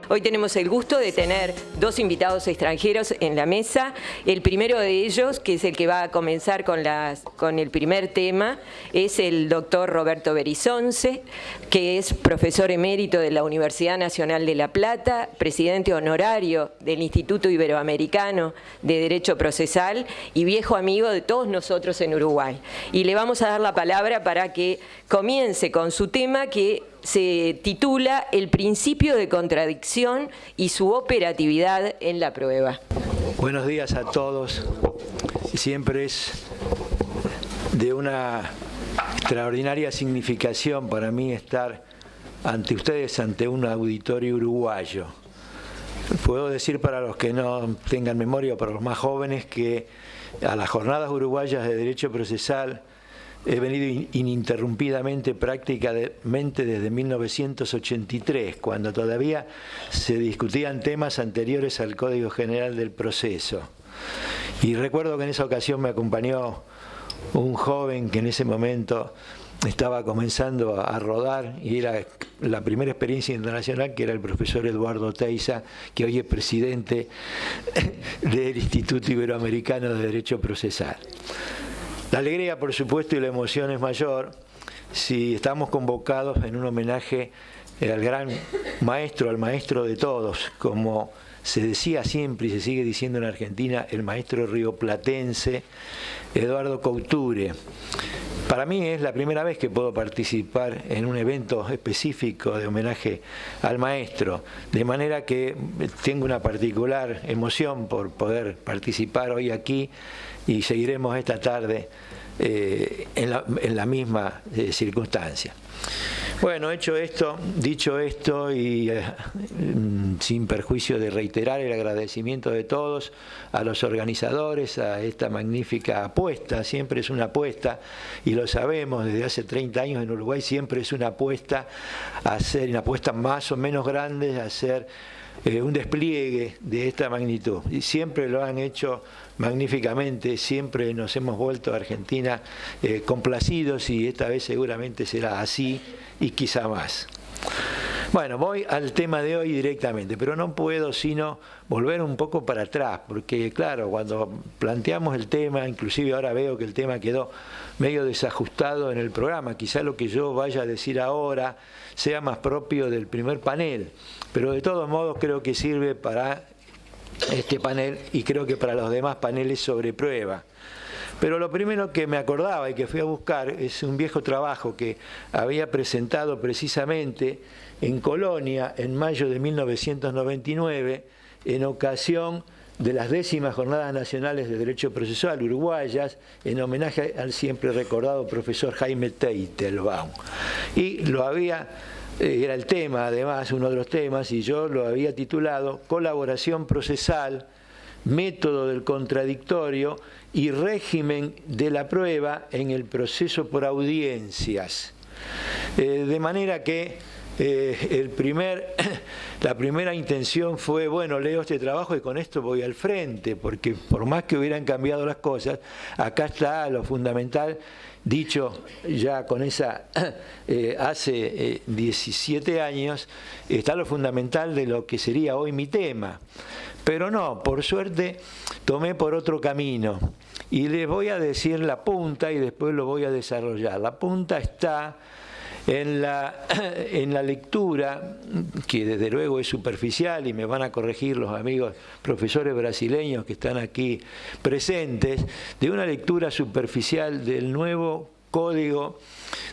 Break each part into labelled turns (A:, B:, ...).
A: Hoy tenemos el gusto de tener dos invitados extranjeros en la mesa. El primero de ellos, que es el que va a comenzar con el primer tema, es el doctor Roberto Berizonce, que es profesor emérito de la Universidad Nacional de La Plata, presidente honorario del Instituto Iberoamericano de Derecho Procesal y viejo amigo de todos nosotros en Uruguay. Y le vamos a dar la palabra para que comience con su tema, que se titula El principio de contradicción y su operatividad en la prueba.
B: Buenos días a todos. Siempre es de una extraordinaria significación para mí estar ante ustedes, ante un auditorio uruguayo. Puedo decir para los que no tengan memoria o para los más jóvenes que a las jornadas uruguayas de derecho procesal he venido ininterrumpidamente prácticamente desde 1983, cuando todavía se discutían temas anteriores al Código General del Proceso. Y recuerdo que en esa ocasión me acompañó un joven que en ese momento estaba comenzando a rodar y era la primera experiencia internacional, que era el profesor Eduardo Teiza, que hoy es presidente del Instituto Iberoamericano de Derecho Procesal. La alegría, por supuesto, y la emoción es mayor si estamos convocados en un homenaje al gran maestro, al maestro de todos, como se decía siempre y se sigue diciendo en Argentina, el maestro rioplatense Eduardo Couture. Para mí es la primera vez que puedo participar en un evento específico de homenaje al maestro, de manera que tengo una particular emoción por poder participar hoy aquí y seguiremos esta tarde en la misma circunstancia. Bueno, dicho esto y sin perjuicio de reiterar el agradecimiento de todos a los organizadores, a esta magnífica apuesta, siempre es una apuesta y lo sabemos desde hace 30 años en Uruguay, siempre es una apuesta a hacer una apuesta más o menos grande, a hacer un despliegue de esta magnitud y siempre lo han hecho magníficamente, siempre nos hemos vuelto a Argentina complacidos y esta vez seguramente será así y quizá más. Bueno, voy al tema de hoy directamente, pero no puedo sino volver un poco para atrás, porque claro, cuando planteamos el tema, inclusive ahora veo que el tema quedó medio desajustado en el programa, quizá lo que yo vaya a decir ahora sea más propio del primer panel, pero de todos modos creo que sirve para este panel y creo que para los demás paneles sobre prueba. Pero lo primero que me acordaba y que fui a buscar es un viejo trabajo que había presentado precisamente en Colonia en mayo de 1999 en ocasión de las 10º Jornadas Nacionales de Derecho Procesal uruguayas, en homenaje al siempre recordado profesor Jaime Teitelbaum. Y era el tema, además, uno de los temas, y yo lo había titulado Colaboración procesal, método del contradictorio y régimen de la prueba en el proceso por audiencias. De manera que la primera intención fue, bueno, leo este trabajo y con esto voy al frente, porque por más que hubieran cambiado las cosas, acá está lo fundamental, dicho ya con esa, hace 17 años, está lo fundamental de lo que sería hoy mi tema. Pero no, por suerte tomé por otro camino y les voy a decir la punta y después lo voy a desarrollar. La punta está en la lectura, que desde luego es superficial y me van a corregir los amigos profesores brasileños que están aquí presentes, de una lectura superficial del nuevo Código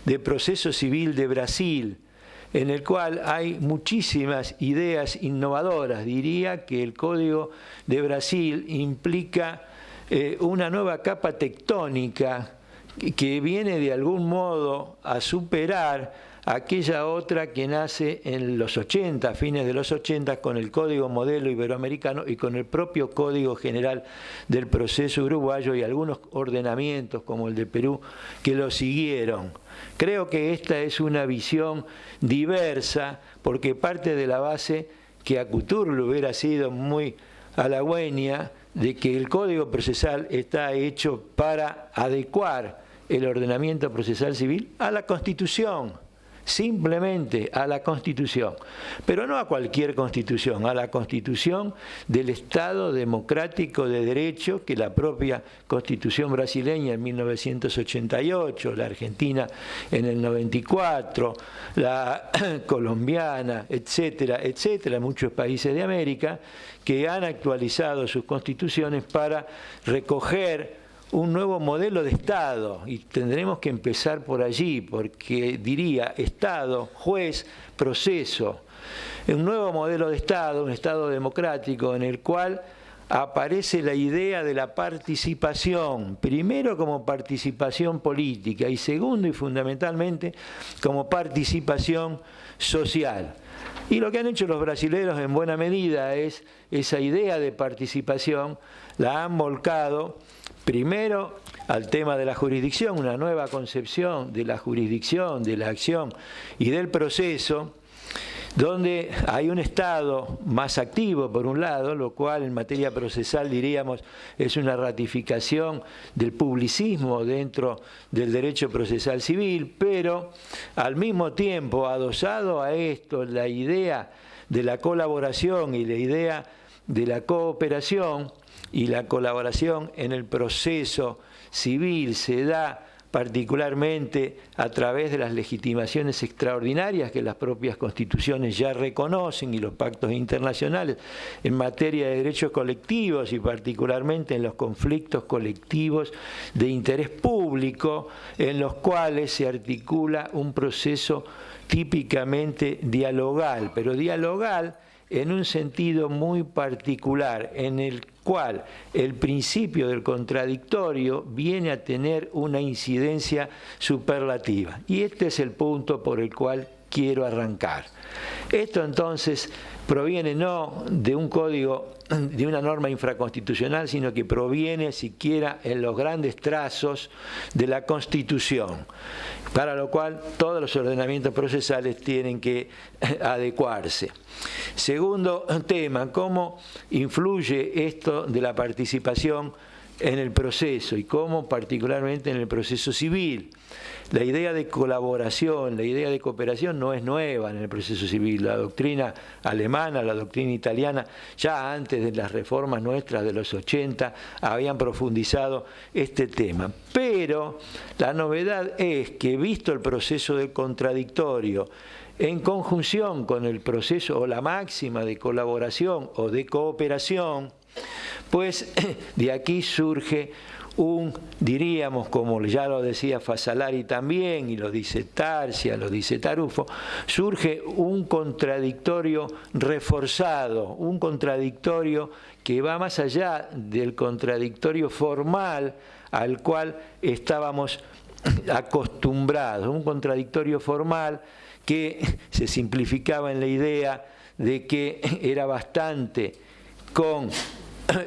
B: de Proceso Civil de Brasil, en el cual hay muchísimas ideas innovadoras. Diría que el Código de Brasil implica una nueva capa tectónica que viene de algún modo a superar aquella otra que nace en los 80, fines de los 80, con el Código Modelo Iberoamericano y con el propio Código General del Proceso Uruguayo y algunos ordenamientos como el de Perú que lo siguieron. Creo que esta es una visión diversa porque parte de la base que a Couture le hubiera sido muy halagüeña de que el Código Procesal está hecho para adecuar el ordenamiento procesal civil a la Constitución, simplemente a la Constitución, pero no a cualquier Constitución, a la Constitución del Estado democrático de derecho que la propia Constitución brasileña en 1988, la argentina en el 94, la colombiana, etcétera, etcétera, muchos países de América que han actualizado sus constituciones para recoger un nuevo modelo de Estado, y tendremos que empezar por allí, porque diría Estado, juez, proceso. Un nuevo modelo de Estado, un Estado democrático en el cual aparece la idea de la participación, primero como participación política y segundo y fundamentalmente como participación social. Y lo que han hecho los brasileños en buena medida es esa idea de participación, la han volcado primero al tema de la jurisdicción, una nueva concepción de la jurisdicción, de la acción y del proceso, donde hay un Estado más activo por un lado, lo cual en materia procesal diríamos es una ratificación del publicismo dentro del derecho procesal civil, pero al mismo tiempo adosado a esto la idea de la colaboración y la idea de la cooperación, y la colaboración en el proceso civil se da particularmente a través de las legitimaciones extraordinarias que las propias constituciones ya reconocen y los pactos internacionales en materia de derechos colectivos y particularmente en los conflictos colectivos de interés público en los cuales se articula un proceso típicamente dialogal, pero dialogal en un sentido muy particular, en el cual el principio del contradictorio viene a tener una incidencia superlativa. Y este es el punto por el cual quiero arrancar. Esto entonces proviene no de un código, de una norma infraconstitucional, sino que proviene siquiera en los grandes trazos de la Constitución, para lo cual todos los ordenamientos procesales tienen que adecuarse. Segundo tema, ¿cómo influye esto de la participación en el proceso y cómo particularmente en el proceso civil? La idea de colaboración, la idea de cooperación no es nueva en el proceso civil. La doctrina alemana, la doctrina italiana, ya antes de las reformas nuestras de los 80, habían profundizado este tema. Pero la novedad es que, visto el proceso del contradictorio, en conjunción con el proceso o la máxima de colaboración o de cooperación, pues de aquí surge diríamos, como ya lo decía Fasalari también, y lo dice Tarsia, lo dice Tarufo, surge un contradictorio reforzado, un contradictorio que va más allá del contradictorio formal al cual estábamos acostumbrados, un contradictorio formal que se simplificaba en la idea de que era bastante con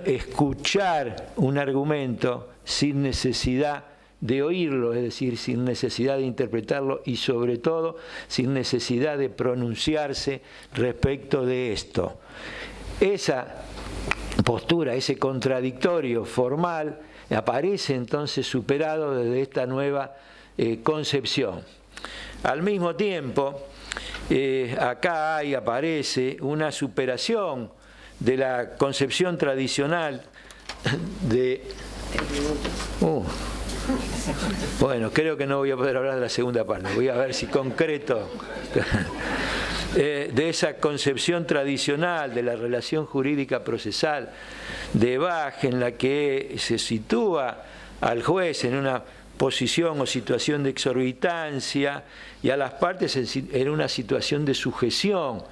B: escuchar un argumento sin necesidad de oírlo, es decir, sin necesidad de interpretarlo y sobre todo sin necesidad de pronunciarse respecto de esto. Esa postura, ese contradictorio formal aparece entonces superado desde esta nueva concepción. Al mismo tiempo, acá aparece una superación de la concepción tradicional de... Bueno, creo que no voy a poder hablar de la segunda parte, voy a ver si concreto de esa concepción tradicional de la relación jurídica procesal de Bach, en la que se sitúa al juez en una posición o situación de exorbitancia y a las partes en una situación de sujeción.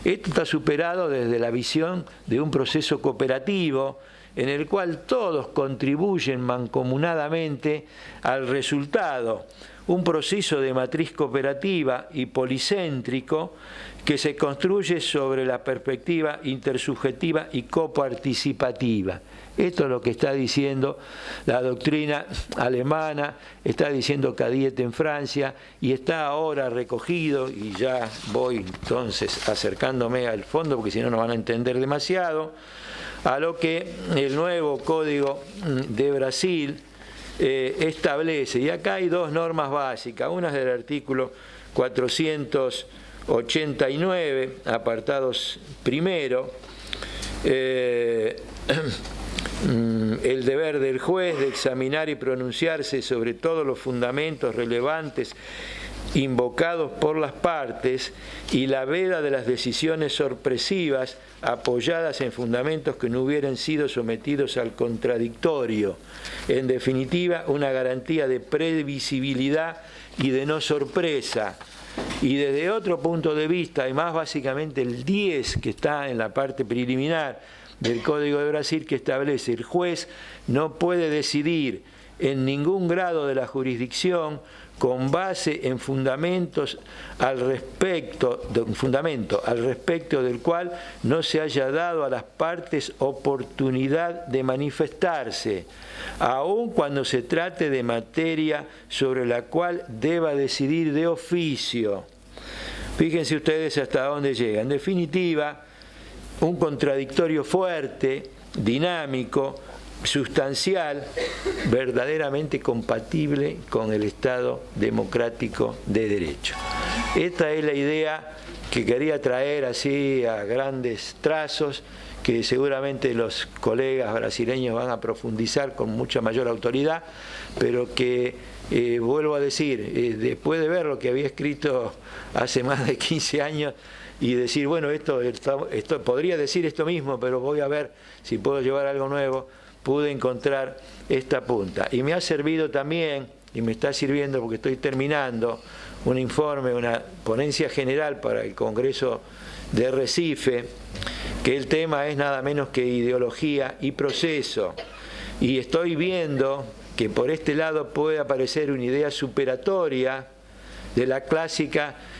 B: Esto está superado desde la visión de un proceso cooperativo en el cual todos contribuyen mancomunadamente al resultado. un proceso de matriz cooperativa y policéntrico que se construye sobre la perspectiva intersubjetiva y coparticipativa. Esto es lo que está diciendo la doctrina alemana, está diciendo Cadiet en Francia y está ahora recogido, y ya voy entonces acercándome al fondo porque si no van a entender demasiado, a lo que el nuevo Código de Brasil establece. Y acá hay dos normas básicas, una es del artículo 489, apartados primero, el deber del juez de examinar y pronunciarse sobre todos los fundamentos relevantes invocados por las partes y la veda de las decisiones sorpresivas apoyadas en fundamentos que no hubieran sido sometidos al contradictorio. En definitiva, una garantía de previsibilidad y de no sorpresa. Y desde otro punto de vista, y más básicamente el 10 que está en la parte preliminar del Código de Brasil, que establece: el juez no puede decidir en ningún grado de la jurisdicción con base en fundamentos al respecto del cual no se haya dado a las partes oportunidad de manifestarse, aun cuando se trate de materia sobre la cual deba decidir de oficio. Fíjense ustedes hasta dónde llega. En definitiva, un contradictorio fuerte, dinámico, sustancial, verdaderamente compatible con el Estado democrático de derecho. Esta es la idea que quería traer así a grandes trazos, que seguramente los colegas brasileños van a profundizar con mucha mayor autoridad, pero que, vuelvo a decir, después de ver lo que había escrito hace más de 15 años, y decir, bueno, esto podría decir esto mismo, pero voy a ver si puedo llevar algo nuevo, pude encontrar esta punta. Y me ha servido también, y me está sirviendo porque estoy terminando, un informe, una ponencia general para el Congreso de Recife, que el tema es nada menos que ideología y proceso. Y estoy viendo que por este lado puede aparecer una idea superatoria de la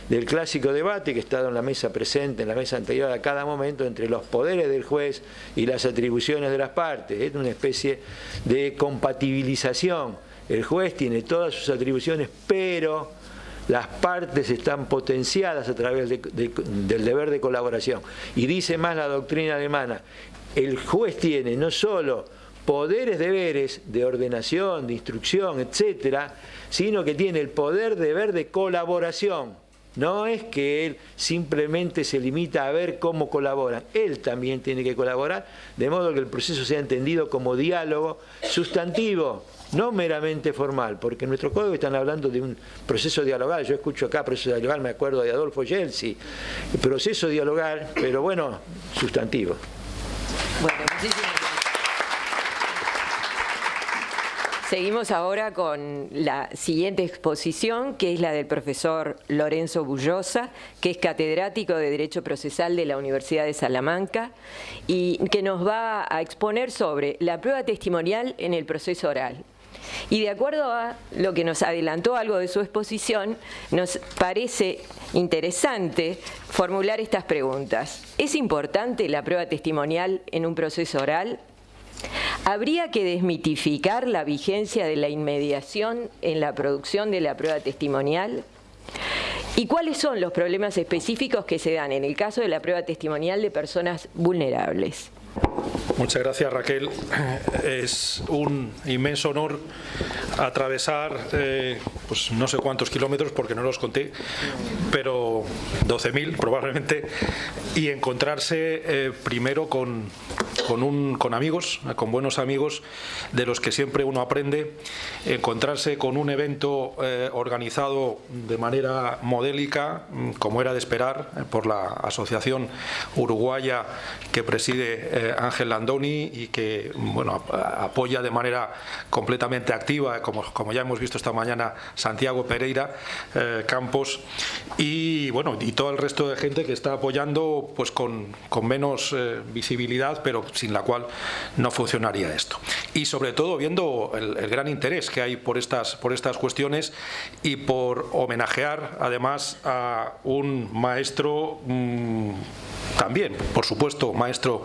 B: del clásico debate que ha estado en la mesa presente, en la mesa anterior a cada momento, entre los poderes del juez y las atribuciones de las partes. Es una especie de compatibilización. El juez tiene todas sus atribuciones, pero las partes están potenciadas a través del deber de colaboración. Y dice más la doctrina alemana, el juez tiene no solo poderes, deberes de ordenación, de instrucción, etcétera, sino que tiene el deber de colaboración. No es que él simplemente se limita a ver cómo colaboran, él también tiene que colaborar, de modo que el proceso sea entendido como diálogo sustantivo, no meramente formal, porque en nuestro código están hablando de un proceso dialogal. Yo escucho acá proceso dialogal, me acuerdo de Adolfo Gelsi, proceso dialogal, pero bueno, sustantivo.
A: Bueno, muchísimas gracias. Seguimos ahora con la siguiente exposición, que es la del profesor Lorenzo Bullosa, que es catedrático de Derecho Procesal de la Universidad de Salamanca y que nos va a exponer sobre la prueba testimonial en el proceso oral. Y de acuerdo a lo que nos adelantó algo de su exposición, nos parece interesante formular estas preguntas. ¿Es importante la prueba testimonial en un proceso oral? ¿Habría que desmitificar la vigencia de la inmediación en la producción de la prueba testimonial? ¿Y cuáles son los problemas específicos que se dan en el caso de la prueba testimonial de personas vulnerables?
C: Muchas gracias, Raquel. Es un inmenso honor atravesar pues no sé cuántos kilómetros, porque no los conté, pero 12.000 probablemente, y encontrarse primero con amigos, con buenos amigos de los que siempre uno aprende, encontrarse con un evento organizado de manera modélica, como era de esperar, por la asociación uruguaya que preside Ángel Landoni y que bueno, apoya de manera completamente activa, como ya hemos visto esta mañana, Santiago Pereira Campos, y y bueno, y todo el resto de gente que está apoyando pues con menos visibilidad, pero sin la cual no funcionaría esto. Y sobre todo viendo el gran interés que hay por estas cuestiones y por homenajear además a un maestro también, por supuesto, maestro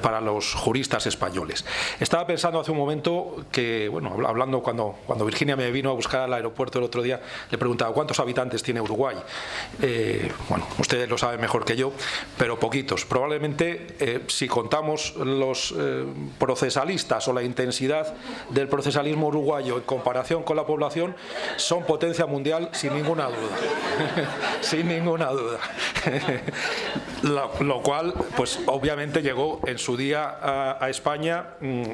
C: para los juristas españoles. Estaba pensando hace un momento que, bueno, hablando cuando Virginia me vino a buscar al aeropuerto el otro día, le preguntaba ¿cuántos habitantes tiene Uruguay? Bueno, ustedes lo saben mejor que yo, pero poquitos. Probablemente, si contamos los procesalistas o la intensidad del procesalismo uruguayo en comparación con la población, son potencia mundial sin ninguna duda. Sin ninguna duda. Lo cual, pues obviamente llegó en su día a España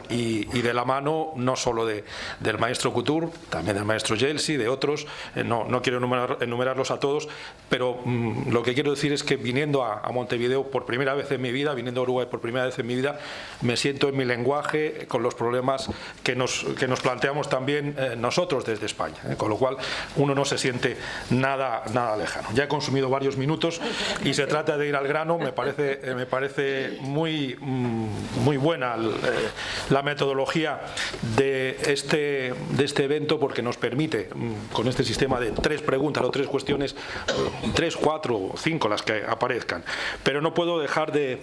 C: y de la mano no solo del maestro Couture, también del maestro Yeltsin, de otros, no quiero enumerarlos a todos, pero lo que quiero decir es que viniendo a Montevideo por primera vez en mi vida, viniendo a Uruguay por primera vez en mi vida, me siento en mi lenguaje con los problemas que nos planteamos también nosotros desde España, con lo cual uno no se siente nada lejano. Ya he consumido varios minutos y se trata de ir al grano. Me parece muy buena la metodología de este evento, porque nos permite, con este sistema de 3 preguntas o 3 cuestiones, 3, 4, 5 las que aparezcan. Pero no puedo dejar de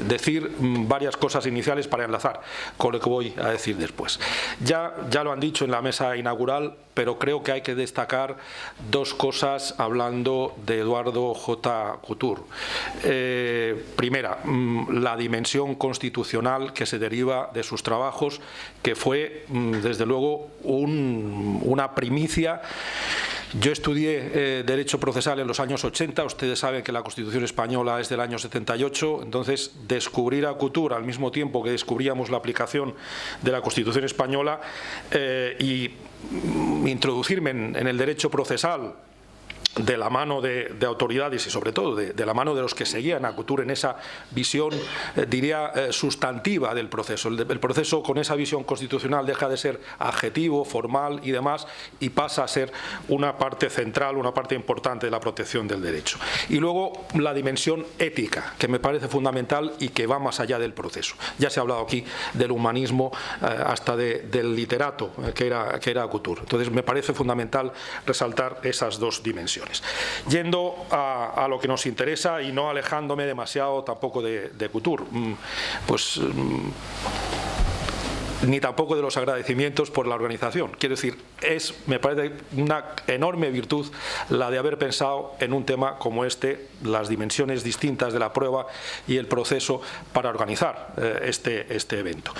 C: decir varias cosas iniciales para enlazar con lo que voy a decir después. Ya lo han dicho en la mesa inaugural, pero creo que hay que destacar 2 cosas hablando de Eduardo J. Couture. Primera, la dimensión constitucional que se deriva de sus trabajos, que fue, desde luego, una primicia. Yo estudié Derecho Procesal en los años 80, ustedes saben que la Constitución española es del año 78, entonces descubrir a Couture al mismo tiempo que descubríamos la aplicación de la Constitución española y introducirme en el derecho procesal de la mano de autoridades y sobre todo de la mano de los que seguían a Couture en esa visión, diría, sustantiva del proceso. El proceso con esa visión constitucional deja de ser adjetivo, formal y demás, y pasa a ser una parte central, una parte importante de la protección del derecho. Y luego la dimensión ética, que me parece fundamental y que va más allá del proceso. Ya se ha hablado aquí del humanismo, hasta del literato que era Couture. Entonces me parece fundamental resaltar esas 2 dimensiones. Yendo a lo que nos interesa y no alejándome demasiado tampoco de Couture, pues ni tampoco de los agradecimientos por la organización. Quiero decir, me parece una enorme virtud la de haber pensado en un tema como este, las dimensiones distintas de la prueba y el proceso para organizar este evento.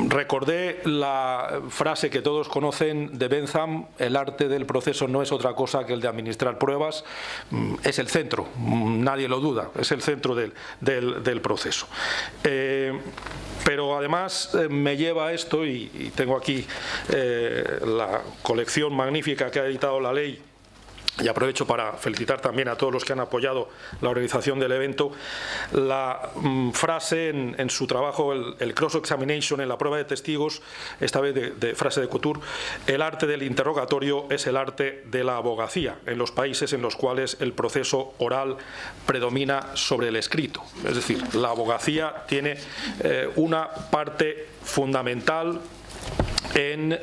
C: Recordé la frase que todos conocen de Bentham: el arte del proceso no es otra cosa que el de administrar pruebas. Es el centro, nadie lo duda, es el centro del proceso. Pero además me lleva a esto, y tengo aquí la colección magnífica que ha editado La Ley, y aprovecho para felicitar también a todos los que han apoyado la organización del evento, la frase en su trabajo, el cross-examination, en la prueba de testigos, esta vez de frase de Couture: el arte del interrogatorio es el arte de la abogacía en los países en los cuales el proceso oral predomina sobre el escrito. Es decir, la abogacía tiene una parte fundamental en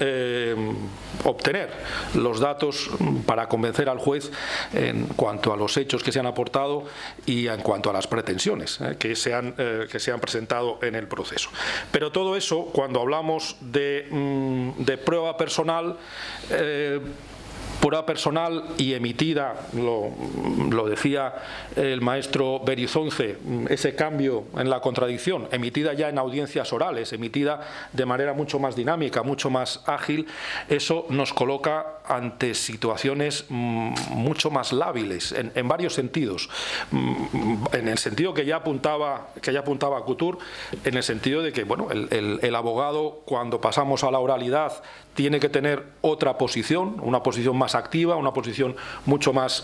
C: obtener los datos para convencer al juez en cuanto a los hechos que se han aportado y en cuanto a las pretensiones que se han presentado en el proceso. Pero todo eso, cuando hablamos de prueba personal, prueba personal y emitida, lo decía el maestro Berizonce, ese cambio en la contradicción, emitida ya en audiencias orales, emitida de manera mucho más dinámica, mucho más ágil, eso nos coloca ante situaciones mucho más lábiles en varios sentidos. En el sentido que ya apuntaba Couture, en el sentido de que, bueno, el abogado, cuando pasamos a la oralidad, tiene que tener otra posición, una posición más activa, una posición mucho más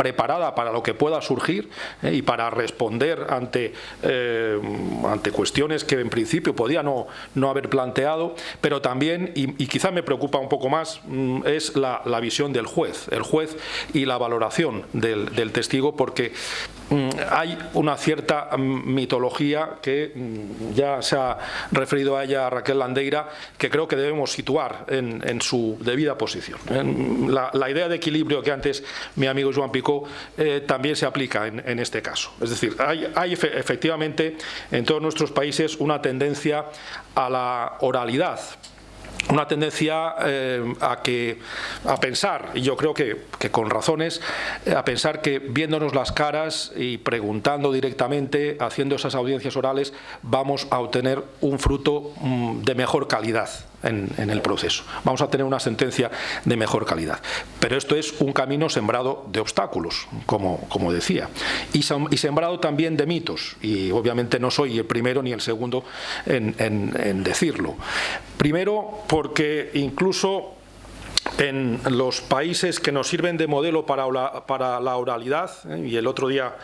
C: preparada para lo que pueda surgir y para responder ante cuestiones que en principio podía no haber planteado, pero también, y quizá me preocupa un poco más, es la visión del juez, el juez y la valoración del testigo, porque hay una cierta mitología que ya se ha referido a ella Raquel Landeira, que creo que debemos situar en su debida posición. La idea de equilibrio que antes mi amigo Joan Picó también se aplica en este caso. Es decir, hay efectivamente en todos nuestros países una tendencia a la oralidad, una tendencia a pensar, y yo creo que con razones, a pensar que viéndonos las caras y preguntando directamente, haciendo esas audiencias orales, vamos a obtener un fruto de mejor calidad en el proceso. Vamos a tener una sentencia de mejor calidad. Pero esto es un camino sembrado de obstáculos, como decía, y sembrado también de mitos, y obviamente no soy el primero ni el segundo en decirlo. Primero, porque incluso en los países que nos sirven de modelo para la oralidad, y el otro día,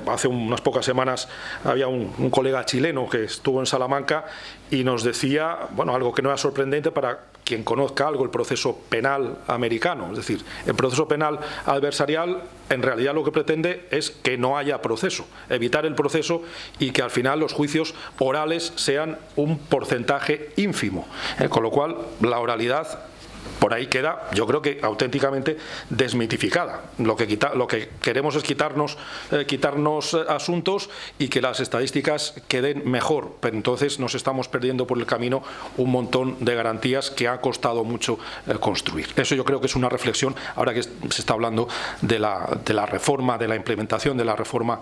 C: hace unas pocas semanas, había un colega chileno que estuvo en Salamanca y nos decía, bueno, algo que no era sorprendente para quien conozca algo, el proceso penal americano. Es decir, el proceso penal adversarial en realidad lo que pretende es que no haya proceso, evitar el proceso y que al final los juicios orales sean un porcentaje ínfimo. Con lo cual, la oralidad por ahí queda, yo creo que auténticamente desmitificada. Lo que queremos es quitarnos asuntos y que las estadísticas queden mejor, pero entonces nos estamos perdiendo por el camino un montón de garantías que ha costado mucho construir. Eso yo creo que es una reflexión, ahora que se está hablando de la reforma, de la implementación de la reforma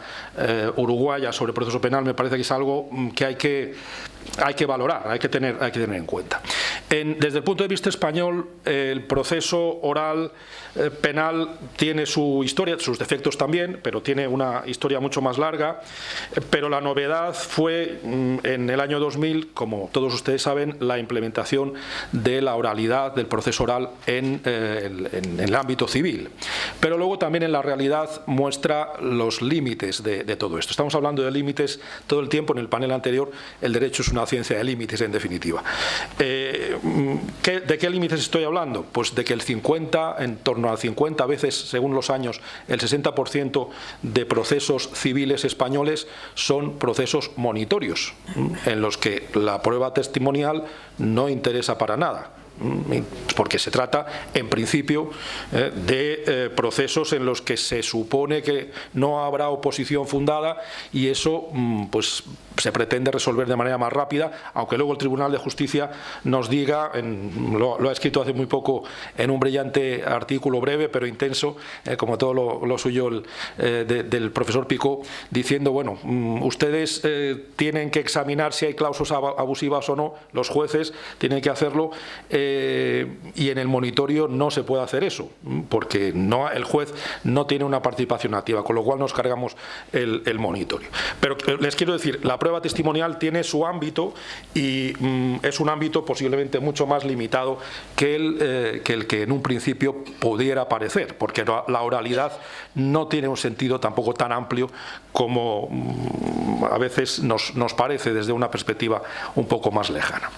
C: uruguaya sobre el proceso penal, me parece que es algo que hay que valorar, hay que tener en cuenta. Desde el punto de vista español, el proceso oral penal tiene su historia, sus defectos también, pero tiene una historia mucho más larga. Pero la novedad fue en el año 2000, como todos ustedes saben, la implementación de la oralidad, del proceso oral en el ámbito civil. Pero luego también en la realidad muestra los límites de todo esto. Estamos hablando de límites todo el tiempo. En el panel anterior, el derecho es una ciencia de límites, en definitiva. ¿De qué límites estoy hablando? Pues de que en torno al 50 veces, según los años, el 60% de procesos civiles españoles son procesos monitorios, en los que la prueba testimonial no interesa para nada, porque se trata, en principio, de procesos en los que se supone que no habrá oposición fundada, y eso pues se pretende resolver de manera más rápida, aunque luego el Tribunal de Justicia nos diga, lo ha escrito hace muy poco en un brillante artículo breve pero intenso, como todo lo suyo del profesor Picó, diciendo, bueno, ustedes tienen que examinar si hay cláusulas abusivas o no, los jueces tienen que hacerlo, y en el monitorio no se puede hacer eso, porque el juez no tiene una participación activa, con lo cual nos cargamos el monitorio. Pero les quiero decir, la prueba testimonial tiene su ámbito y es un ámbito posiblemente mucho más limitado que el que en un principio pudiera parecer, porque la oralidad no tiene un sentido tampoco tan amplio como a veces nos parece desde una perspectiva un poco más lejana.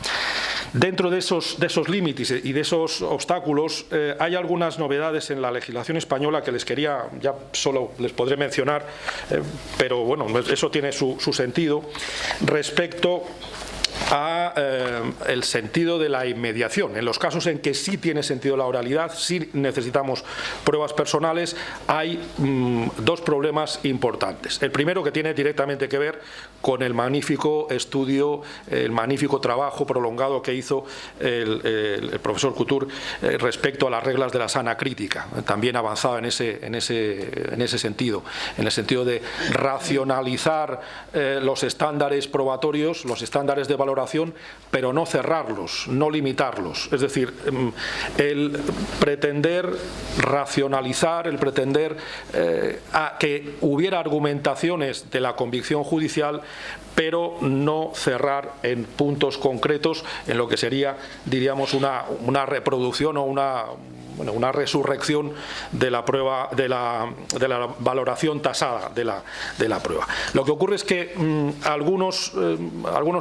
C: Dentro de esos límites y de esos obstáculos hay algunas novedades en la legislación española que ya solo les podré mencionar, pero bueno, eso tiene su sentido respecto a el sentido de la inmediación. En los casos en que sí tiene sentido la oralidad, sí necesitamos pruebas personales, hay dos problemas importantes. El primero, que tiene directamente que ver con el magnífico estudio, el magnífico trabajo prolongado que hizo el profesor Couture respecto a las reglas de la sana crítica, también avanzado en ese sentido, en el sentido de racionalizar los estándares probatorios, los estándares de valoración, pero no cerrarlos, no limitarlos. Es decir, el pretender racionalizar, el pretender a que hubiera argumentaciones de la convicción judicial, pero no cerrar en puntos concretos en lo que sería, diríamos, una reproducción o una resurrección de la prueba, de la valoración tasada de la prueba. Lo que ocurre es que algunos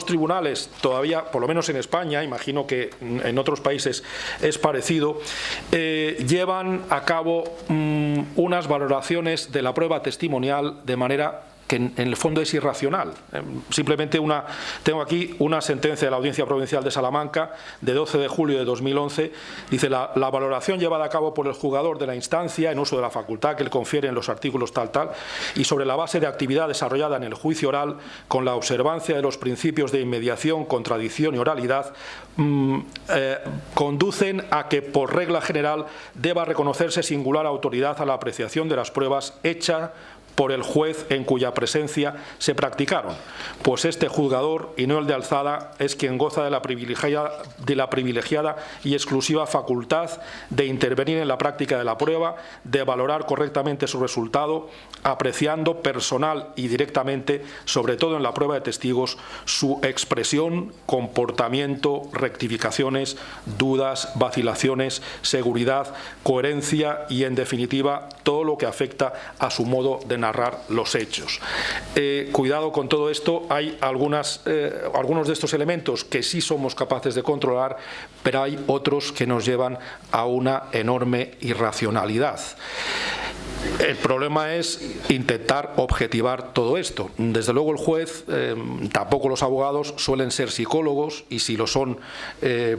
C: tribunales todavía, por lo menos en España, imagino que en otros países es parecido, llevan a cabo unas valoraciones de la prueba testimonial de manera que en el fondo es irracional. Simplemente tengo aquí una sentencia de la Audiencia Provincial de Salamanca de 12 de julio de 2011. Dice: la valoración llevada a cabo por el juzgador de la instancia en uso de la facultad que le confiere en los artículos tal y sobre la base de actividad desarrollada en el juicio oral con la observancia de los principios de inmediación, contradicción y oralidad conducen a que por regla general deba reconocerse singular autoridad a la apreciación de las pruebas hechas por el juez en cuya presencia se practicaron, pues este juzgador, y no el de alzada, es quien goza de la privilegiada y exclusiva facultad de intervenir en la práctica de la prueba, de valorar correctamente su resultado, apreciando personal y directamente, sobre todo en la prueba de testigos, su expresión, comportamiento, rectificaciones, dudas, vacilaciones, seguridad, coherencia y, en definitiva, todo lo que afecta a su modo de narrar los hechos. Cuidado con todo esto, hay algunos de estos elementos que sí somos capaces de controlar, pero hay otros que nos llevan a una enorme irracionalidad. El problema es intentar objetivar todo esto. Desde luego el juez, tampoco los abogados suelen ser psicólogos, y si lo son,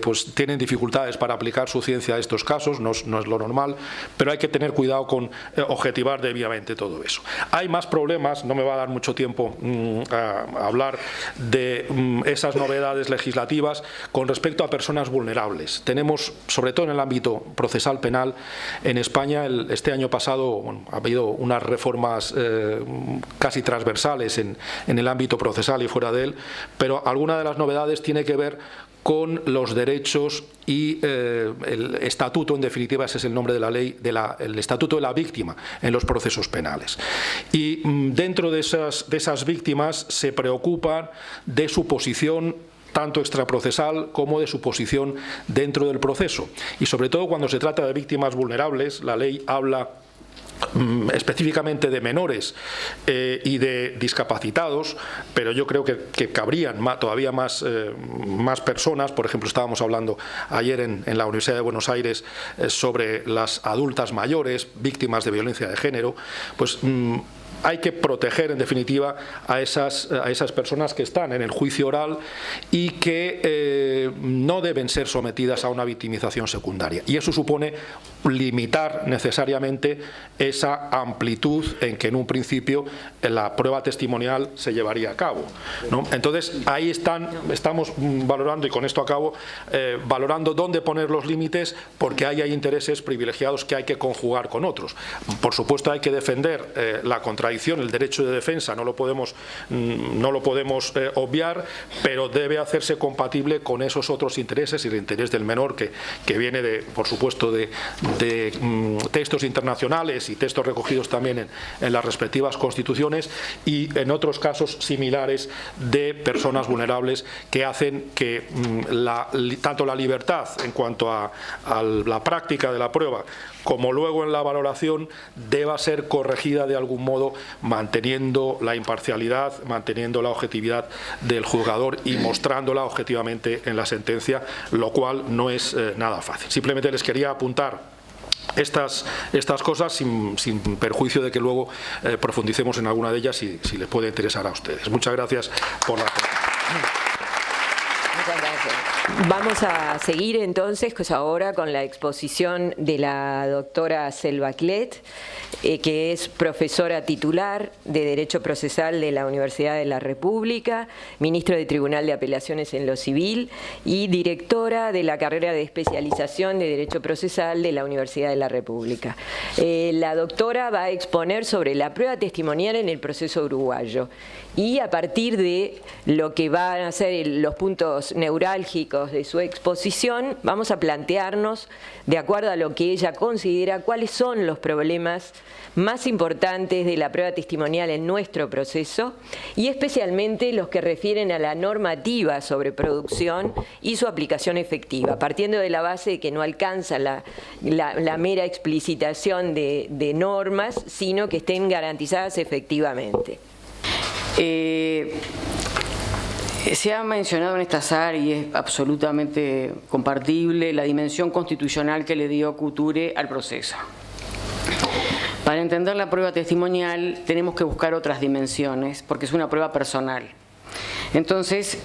C: pues tienen dificultades para aplicar su ciencia a estos casos, no es lo normal, pero hay que tener cuidado con objetivar debidamente todo eso. Hay más problemas, no me va a dar mucho tiempo a hablar de esas novedades legislativas con respecto a personas vulnerables. Tenemos, sobre todo en el ámbito procesal penal, en España este año pasado, ha habido unas reformas casi transversales en el ámbito procesal y fuera de él, pero alguna de las novedades tiene que ver con los derechos y el estatuto, en definitiva ese es el nombre de la ley, el estatuto de la víctima en los procesos penales. Y dentro de esas víctimas se preocupan de su posición tanto extraprocesal como de su posición dentro del proceso. Y sobre todo cuando se trata de víctimas vulnerables, la ley habla específicamente de menores y de discapacitados, pero yo creo que cabrían todavía más personas. Por ejemplo, estábamos hablando ayer en la Universidad de Buenos Aires sobre las adultas mayores víctimas de violencia de género. Pues hay que proteger, en definitiva, a esas personas que están en el juicio oral y que no deben ser sometidas a una victimización secundaria. Y eso supone limitar necesariamente esa amplitud en que en un principio la prueba testimonial se llevaría a cabo, ¿no? Entonces ahí estamos valorando, y con esto acabo, valorando dónde poner los límites, porque hay intereses privilegiados que hay que conjugar con otros. Por supuesto hay que defender la contradicción, el derecho de defensa, no lo podemos obviar, pero debe hacerse compatible con esos otros intereses, y el interés del menor que viene por supuesto de textos internacionales y textos recogidos también en las respectivas constituciones, y en otros casos similares de personas vulnerables que hacen que tanto la libertad en cuanto a la práctica de la prueba como luego en la valoración deba ser corregida de algún modo, manteniendo la imparcialidad, manteniendo la objetividad del juzgador y mostrándola objetivamente en la sentencia, lo cual no es nada fácil. Simplemente les quería apuntar estas cosas sin perjuicio de que luego profundicemos en alguna de ellas si les puede interesar a ustedes. Muchas gracias por la atención.
A: Muchas gracias. Vamos a seguir entonces ahora con la exposición de la doctora Selva Clet, que es profesora titular de Derecho Procesal de la Universidad de la República, ministro del Tribunal de Apelaciones en lo Civil y directora de la carrera de especialización de Derecho Procesal de la Universidad de la República. La doctora va a exponer sobre la prueba testimonial en el proceso uruguayo, y a partir de lo que van a ser los puntos neurálgicos neurálgicos de su exposición, vamos a plantearnos, de acuerdo a lo que ella considera, cuáles son los problemas más importantes de la prueba testimonial en nuestro proceso y especialmente los que refieren a la normativa sobre producción y su aplicación efectiva, partiendo de la base de que no alcanza la mera explicitación de normas, sino que estén garantizadas efectivamente.
D: Se ha mencionado en esta sala, y es absolutamente compartible, la dimensión constitucional que le dio Couture al proceso. Para entender la prueba testimonial tenemos que buscar otras dimensiones, porque es una prueba personal. Entonces,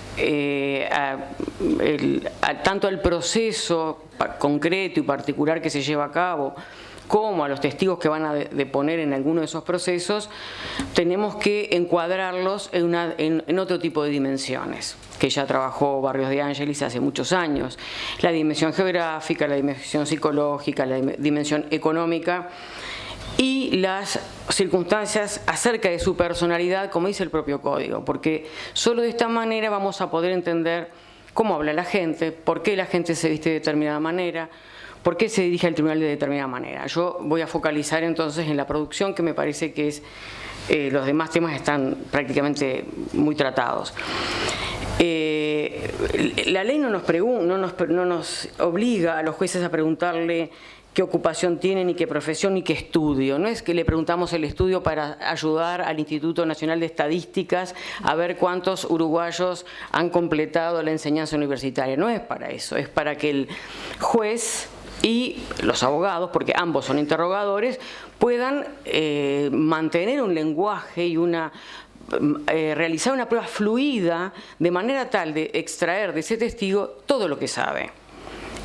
D: tanto al proceso concreto y particular que se lleva a cabo, como a los testigos que van a deponer en alguno de esos procesos, tenemos que encuadrarlos en otro tipo de dimensiones, que ya trabajó Barrios de Ángeles hace muchos años. La dimensión geográfica, la dimensión psicológica, la dimensión económica y las circunstancias acerca de su personalidad, como dice el propio código, porque solo de esta manera vamos a poder entender cómo habla la gente, por qué la gente se viste de determinada manera, por qué se dirige al tribunal de determinada manera. Yo voy a focalizar entonces en la producción, que me parece que es los demás temas están prácticamente muy tratados. La ley no nos obliga a los jueces a preguntarle qué ocupación tiene, ni qué profesión, ni qué estudio. No es que le preguntamos el estudio para ayudar al Instituto Nacional de Estadísticas a ver cuántos uruguayos han completado la enseñanza universitaria. No es para eso, es para que el juez y los abogados, porque ambos son interrogadores, puedan mantener un lenguaje y realizar una prueba fluida de manera tal de extraer de ese testigo todo lo que sabe.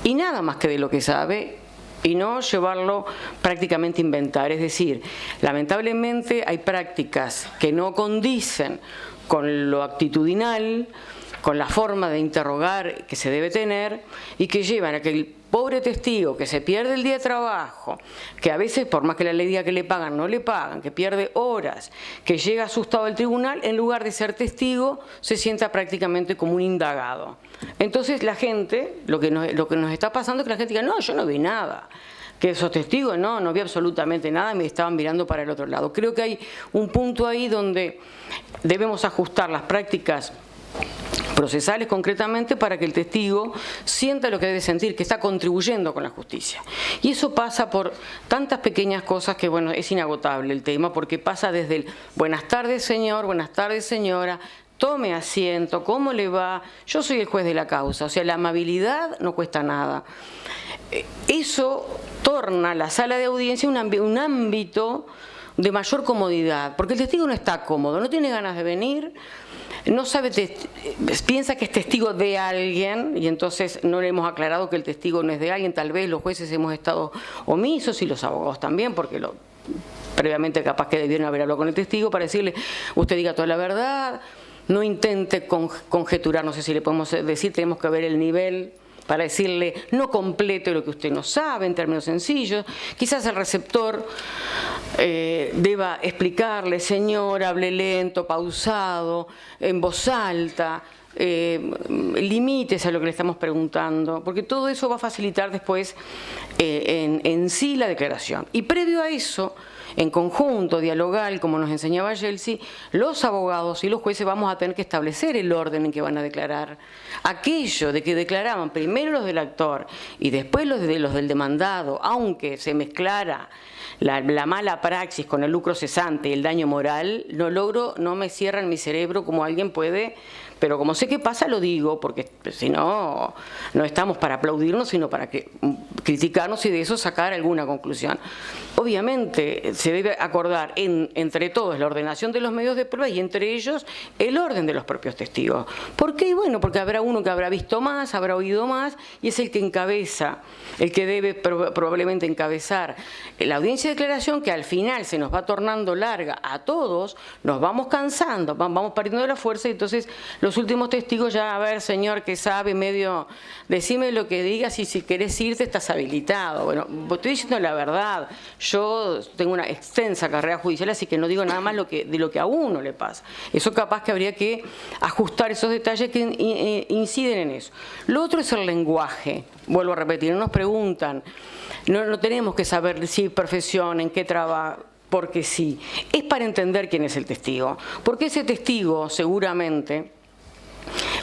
D: Y nada más que de lo que sabe, y no llevarlo prácticamente a inventar. Es decir, lamentablemente hay prácticas que no condicen con lo actitudinal, con la forma de interrogar que se debe tener, y que llevan a que el pobre testigo que se pierde el día de trabajo, que a veces por más que la ley diga que le pagan, no le pagan, que pierde horas, que llega asustado al tribunal, en lugar de ser testigo, se sienta prácticamente como un indagado. Entonces la gente, lo que nos está pasando es que la gente diga, no, yo no vi nada. Que esos testigos, no vi absolutamente nada, me estaban mirando para el otro lado. Creo que hay un punto ahí donde debemos ajustar las prácticas procesales concretamente para que el testigo sienta lo que debe sentir, que está contribuyendo con la justicia. Y eso pasa por tantas pequeñas cosas que, bueno, es inagotable el tema, porque pasa desde el buenas tardes señor, buenas tardes señora, tome asiento, ¿cómo le va? Yo soy el juez de la causa. O sea, la amabilidad no cuesta nada. Eso torna la sala de audiencia un ámbito de mayor comodidad, porque el testigo no está cómodo, no tiene ganas de venir, no sabe, piensa que es testigo de alguien, y entonces no le hemos aclarado que el testigo no es de alguien. Tal vez los jueces hemos estado omisos y los abogados también, porque previamente capaz que debieron haber hablado con el testigo para decirle, usted diga toda la verdad, no intente conjeturar, no sé si le podemos decir, tenemos que ver el nivel para decirle, no complete lo que usted no sabe en términos sencillos. Quizás el receptor deba explicarle, señor, hable lento, pausado, en voz alta, límites a lo que le estamos preguntando, porque todo eso va a facilitar después en sí la declaración. Y previo a eso, en conjunto, dialogal, como nos enseñaba Yeltsin, los abogados y los jueces vamos a tener que establecer el orden en que van a declarar. Aquello de que declaraban primero los del actor y después los del demandado, aunque se mezclara la mala praxis con el lucro cesante y el daño moral, no me cierra en mi cerebro como alguien puede, pero como sé qué pasa lo digo, porque si no, no estamos para aplaudirnos, sino para criticarnos y de eso sacar alguna conclusión. Obviamente se debe acordar entre todos la ordenación de los medios de prueba y entre ellos el orden de los propios testigos. ¿Por qué? Bueno, porque habrá uno que habrá visto más, habrá oído más, y es el que encabeza, el que debe probablemente encabezar la audiencia de declaración, que al final se nos va tornando larga a todos, nos vamos cansando, vamos perdiendo de la fuerza, y entonces los últimos testigos ya, a ver, señor, que sabe medio, decime lo que digas y si querés irte estás habilitado. Bueno, estoy diciendo la verdad. Yo tengo una extensa carrera judicial, así que no digo nada más de lo que a uno le pasa. Eso capaz que habría que ajustar esos detalles que inciden en eso. Lo otro es el lenguaje. Vuelvo a repetir, no nos preguntan, no tenemos que saber si profesión, en qué trabaja, porque sí. Es para entender quién es el testigo. Porque ese testigo seguramente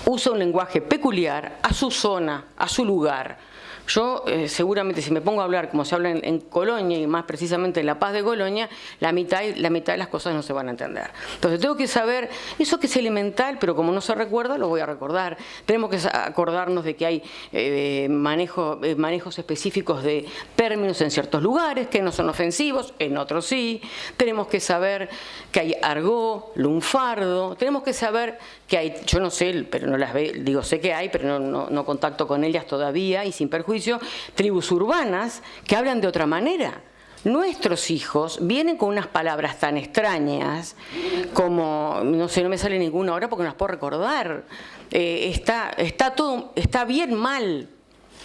D: usa un lenguaje peculiar a su zona, a su lugar. Yo seguramente si me pongo a hablar como se habla en Colonia y más precisamente en La Paz de Colonia, la mitad de las cosas no se van a entender. Entonces tengo que saber eso que es elemental, pero como no se recuerda, lo voy a recordar. Tenemos que acordarnos de que hay manejos específicos de términos en ciertos lugares que no son ofensivos, en otros sí. Tenemos que saber que hay argot, lunfardo. Tenemos que saber que hay, yo no sé, pero no las veo, digo sé que hay, pero no contacto con ellas todavía y sin perjuicio, tribus urbanas que hablan de otra manera. Nuestros hijos vienen con unas palabras tan extrañas como, no sé, no me sale ninguna ahora porque no las puedo recordar. Está bien mal.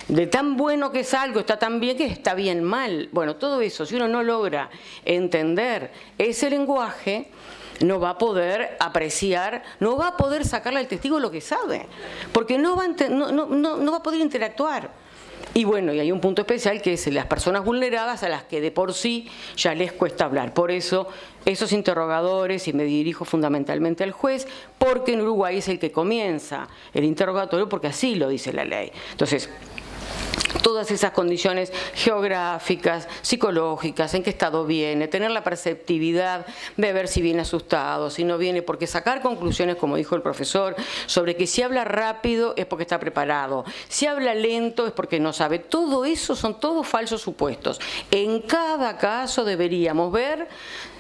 D: De tan bueno que es algo, está tan bien que está bien mal. Bueno, todo eso, si uno no logra entender ese lenguaje, no va a poder apreciar, no va a poder sacarle al testigo lo que sabe, porque no va a poder interactuar. Y bueno, y hay un punto especial que es las personas vulneradas a las que de por sí ya les cuesta hablar. Por eso, esos interrogadores, y me dirijo fundamentalmente al juez, porque en Uruguay es el que comienza el interrogatorio, porque así lo dice la ley. Entonces, todas esas condiciones geográficas, psicológicas, en qué estado viene, tener la perceptividad de ver si viene asustado, si no viene, porque sacar conclusiones, como dijo el profesor, sobre que si habla rápido es porque está preparado, si habla lento es porque no sabe. Todo eso son todos falsos supuestos. En cada caso deberíamos ver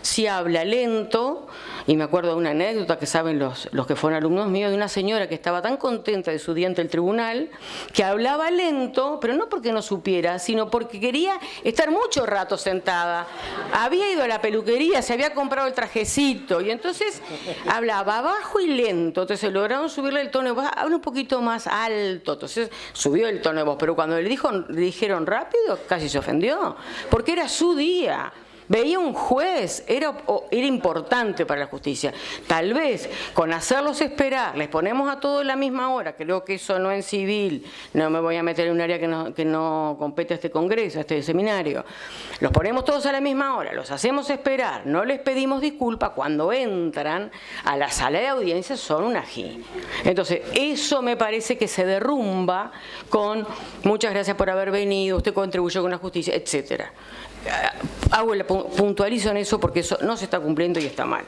D: si habla lento, y me acuerdo de una anécdota que saben los que fueron alumnos míos, de una señora que estaba tan contenta de su día ante el tribunal, que hablaba lento, pero no porque no supiera, sino porque quería estar mucho rato sentada. Había ido a la peluquería, se había comprado el trajecito, y entonces hablaba bajo y lento, entonces lograron subirle el tono de voz, habla un poquito más alto, entonces subió el tono de voz, pero cuando le dijeron rápido, casi se ofendió, porque era su día. Veía un juez, era importante para la justicia. Tal vez con hacerlos esperar, les ponemos a todos la misma hora, creo que eso no en civil, no me voy a meter en un área que no compete a este congreso, a este seminario. Los ponemos todos a la misma hora, los hacemos esperar, no les pedimos disculpas, cuando entran a la sala de audiencia son un ají. Entonces, eso me parece que se derrumba con muchas gracias por haber venido, usted contribuyó con la justicia, etcétera. Puntualizo en eso porque eso no se está cumpliendo y está mal.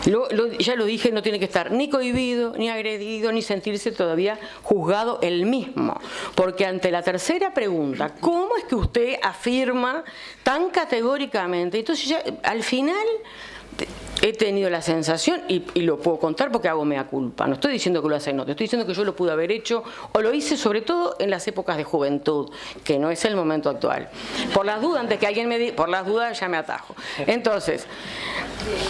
D: Ya lo dije, no tiene que estar ni cohibido, ni agredido, ni sentirse todavía juzgado él mismo. Porque ante la tercera pregunta, ¿cómo es que usted afirma tan categóricamente? Entonces ya al final he tenido la sensación, y lo puedo contar porque hago mea culpa, no estoy diciendo que lo hace, no, te estoy diciendo que yo lo pude haber hecho, o lo hice sobre todo en las épocas de juventud, que no es el momento actual. Por las dudas, antes que alguien me diga, por las dudas ya me atajo. Entonces,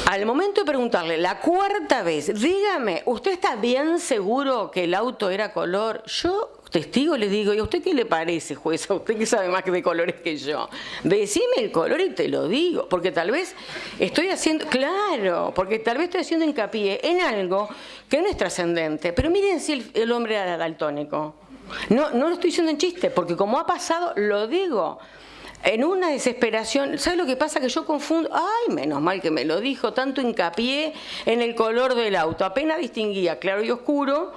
D: al momento de preguntarle la cuarta vez, dígame, ¿usted está bien seguro que el auto era color? Yo, testigo, le digo, ¿y a usted qué le parece, juez? A usted que sabe más de colores que yo. Decime el color y te lo digo, porque tal vez estoy haciendo, claro, porque tal vez estoy haciendo hincapié en algo que no es trascendente. Pero miren si el hombre era daltónico. No lo estoy diciendo en chiste, porque como ha pasado, lo digo. En una desesperación, ¿sabes lo que pasa? Que yo confundo, ay, menos mal que me lo dijo, tanto hincapié en el color del auto, apenas distinguía claro y oscuro.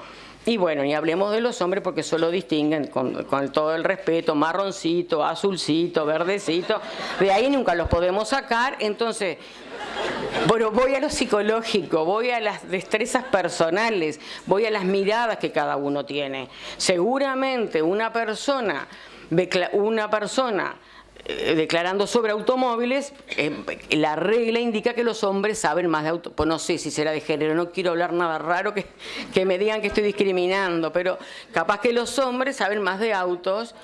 D: Y bueno, ni hablemos de los hombres porque solo distinguen con todo el respeto, marroncito, azulcito, verdecito, de ahí nunca los podemos sacar. Entonces, bueno, voy a lo psicológico, voy a las destrezas personales, voy a las miradas que cada uno tiene. Seguramente una persona declarando sobre automóviles, la regla indica que los hombres saben más de autos. Pues no sé si será de género, no quiero hablar nada raro que me digan que estoy discriminando, pero capaz que los hombres saben más de autos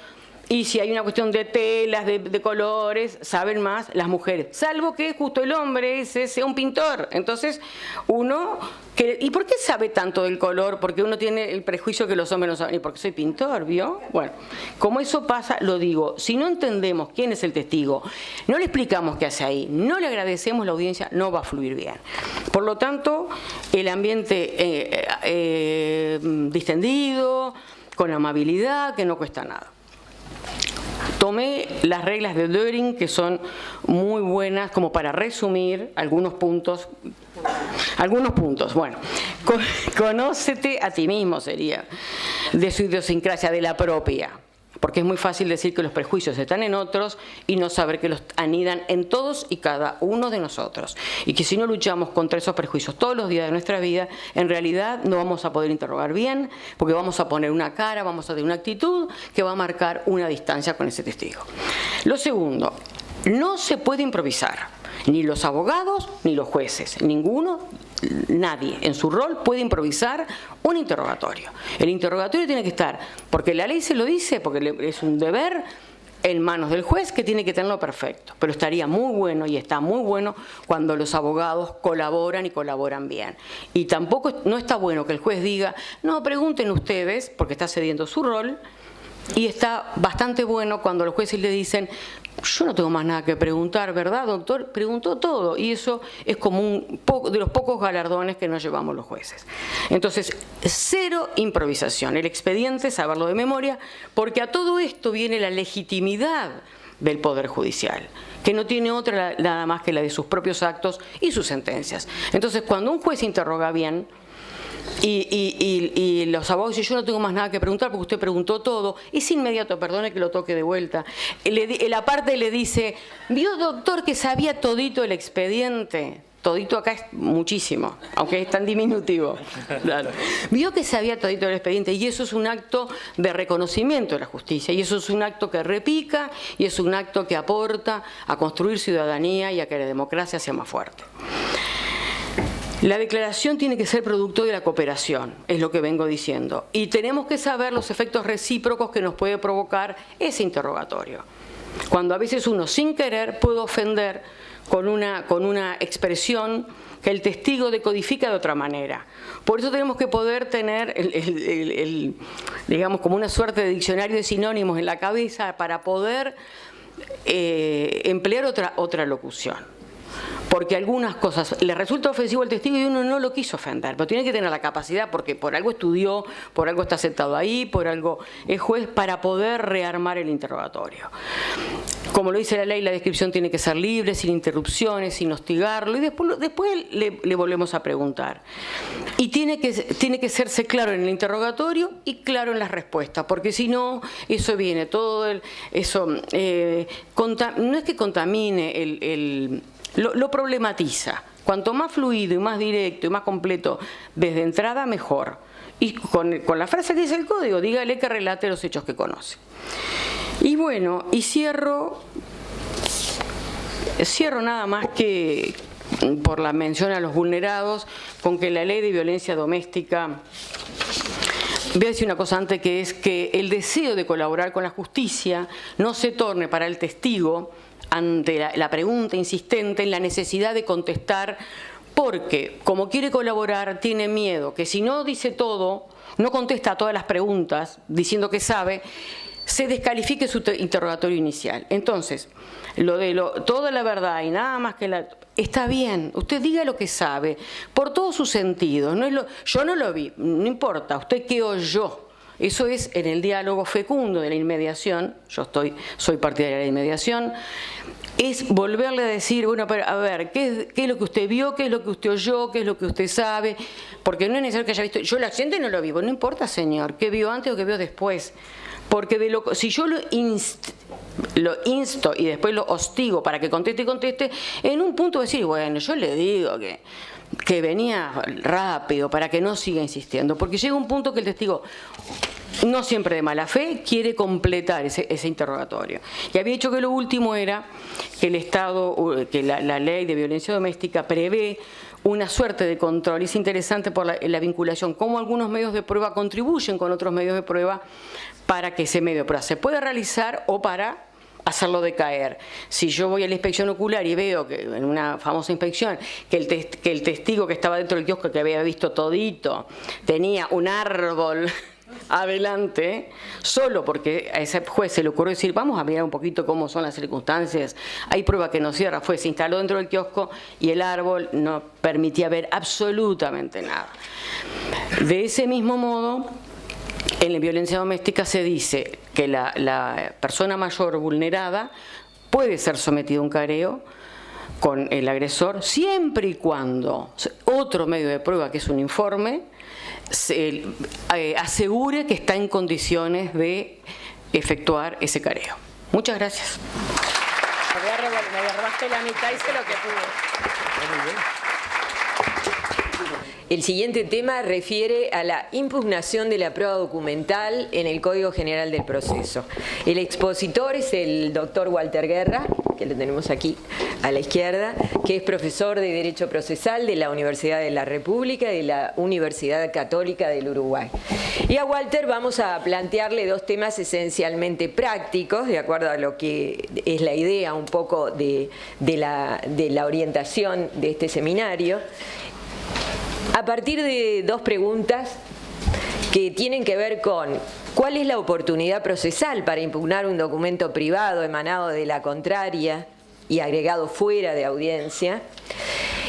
D: Y si hay una cuestión de telas, de colores, saben más las mujeres. Salvo que justo el hombre ese sea un pintor. Entonces, uno... ¿Y por qué sabe tanto del color? Porque uno tiene el prejuicio que los hombres no saben. ¿Y porque soy pintor, vio? Bueno, como eso pasa, lo digo. Si no entendemos quién es el testigo, no le explicamos qué hace ahí, no le agradecemos, la audiencia no va a fluir bien. Por lo tanto, el ambiente distendido, con amabilidad, que no cuesta nada. Tomé las reglas de Döring, que son muy buenas, como para resumir algunos puntos. Bueno, conócete a ti mismo sería, de su idiosincrasia, de la propia. Porque es muy fácil decir que los prejuicios están en otros y no saber que los anidan en todos y cada uno de nosotros. Y que si no luchamos contra esos prejuicios todos los días de nuestra vida, en realidad no vamos a poder interrogar bien, porque vamos a poner una cara, vamos a tener una actitud que va a marcar una distancia con ese testigo. Lo segundo, no se puede improvisar. Ni los abogados ni los jueces, ninguno, nadie en su rol puede improvisar un interrogatorio. El interrogatorio tiene que estar, porque la ley se lo dice, porque es un deber, en manos del juez, que tiene que tenerlo perfecto. Pero estaría muy bueno, y está muy bueno, cuando los abogados colaboran y colaboran bien. Y tampoco no está bueno que el juez diga, no, pregunten ustedes, porque está cediendo su rol. Y está bastante bueno cuando los jueces le dicen, yo no tengo más nada que preguntar, ¿verdad, doctor? Preguntó todo. Y eso es como de los pocos galardones que nos llevamos los jueces. Entonces, cero improvisación. El expediente, saberlo de memoria, porque a todo esto viene la legitimidad del Poder Judicial, que no tiene otra nada más que la de sus propios actos y sus sentencias. Entonces, cuando un juez interroga bien, y los abogados dicen, yo no tengo más nada que preguntar porque usted preguntó todo, es inmediato, perdone que lo toque de vuelta. La parte le dice, ¿vio, doctor, que sabía todito el expediente? Todito acá es muchísimo, aunque es tan diminutivo. Claro. Vio que sabía todito el expediente, y eso es un acto de reconocimiento de la justicia, y eso es un acto que repica, y es un acto que aporta a construir ciudadanía y a que la democracia sea más fuerte. La declaración tiene que ser producto de la cooperación, es lo que vengo diciendo. Y tenemos que saber los efectos recíprocos que nos puede provocar ese interrogatorio. Cuando a veces uno, sin querer, puede ofender con una expresión que el testigo decodifica de otra manera. Por eso tenemos que poder tener, digamos, como una suerte de diccionario de sinónimos en la cabeza para poder emplear otra locución. Porque algunas cosas le resulta ofensivo al testigo y uno no lo quiso ofender, pero tiene que tener la capacidad, porque por algo estudió, por algo está sentado ahí, por algo es juez, para poder rearmar el interrogatorio. Como lo dice la ley, la descripción tiene que ser libre, sin interrupciones, sin hostigarlo, y después le volvemos a preguntar. Y tiene que serse claro en el interrogatorio y claro en las respuestas, porque si no, eso viene todo, no es que contamine lo problematiza. Cuanto más fluido y más directo y más completo desde entrada, mejor. Y con la frase que dice el código, dígale que relate los hechos que conoce. Y bueno, y cierro nada más que por la mención a los vulnerados, con que la ley de violencia doméstica, voy a decir una cosa antes, que es que el deseo de colaborar con la justicia no se torne para el testigo, ante la pregunta insistente, en la necesidad de contestar, porque como quiere colaborar tiene miedo que si no dice todo, no contesta a todas las preguntas diciendo que sabe, se descalifique su interrogatorio inicial. Entonces, toda la verdad y nada más que está bien, usted diga lo que sabe, por todos sus sentidos. Yo no lo vi, no importa, usted qué oyó. Eso es en el diálogo fecundo de la inmediación, soy partidaria de la inmediación, es volverle a decir, bueno, a ver, ¿qué es lo que usted vio? ¿Qué es lo que usted oyó? ¿Qué es lo que usted sabe? Porque no es necesario que haya visto, yo el accidente no lo vi, no importa, señor, ¿qué vio antes o qué vio después? Porque si yo lo insto y después lo hostigo para que conteste, en un punto decir, bueno, yo le digo que venía rápido para que no siga insistiendo, porque llega un punto que el testigo, no siempre de mala fe, quiere completar ese interrogatorio. Y había dicho que lo último era que el Estado, que la ley de violencia doméstica prevé una suerte de control. Es interesante por la vinculación, cómo algunos medios de prueba contribuyen con otros medios de prueba para que ese medio de prueba se pueda realizar o para hacerlo decaer. Si yo voy a la inspección ocular y veo que en una famosa inspección que el testigo que estaba dentro del kiosco, que había visto todito, tenía un árbol adelante, solo porque a ese juez se le ocurrió decir, vamos a mirar un poquito cómo son las circunstancias, hay prueba que no cierra, se instaló dentro del kiosco y el árbol no permitía ver absolutamente nada. De ese mismo modo, en la violencia doméstica se dice que la persona mayor vulnerada puede ser sometida a un careo con el agresor siempre y cuando otro medio de prueba, que es un informe, asegure que está en condiciones de efectuar ese careo. Muchas gracias. Me robaste la mitad, hice lo que pude.
A: El siguiente tema refiere a la impugnación de la prueba documental en el Código General del Proceso. El expositor es el doctor Walter Guerra, que lo tenemos aquí a la izquierda, que es profesor de Derecho Procesal de la Universidad de la República y de la Universidad Católica del Uruguay. Y a Walter vamos a plantearle dos temas esencialmente prácticos, de acuerdo a lo que es la idea un poco de la orientación de este seminario, a partir de dos preguntas que tienen que ver con cuál es la oportunidad procesal para impugnar un documento privado emanado de la contraria y agregado fuera de audiencia,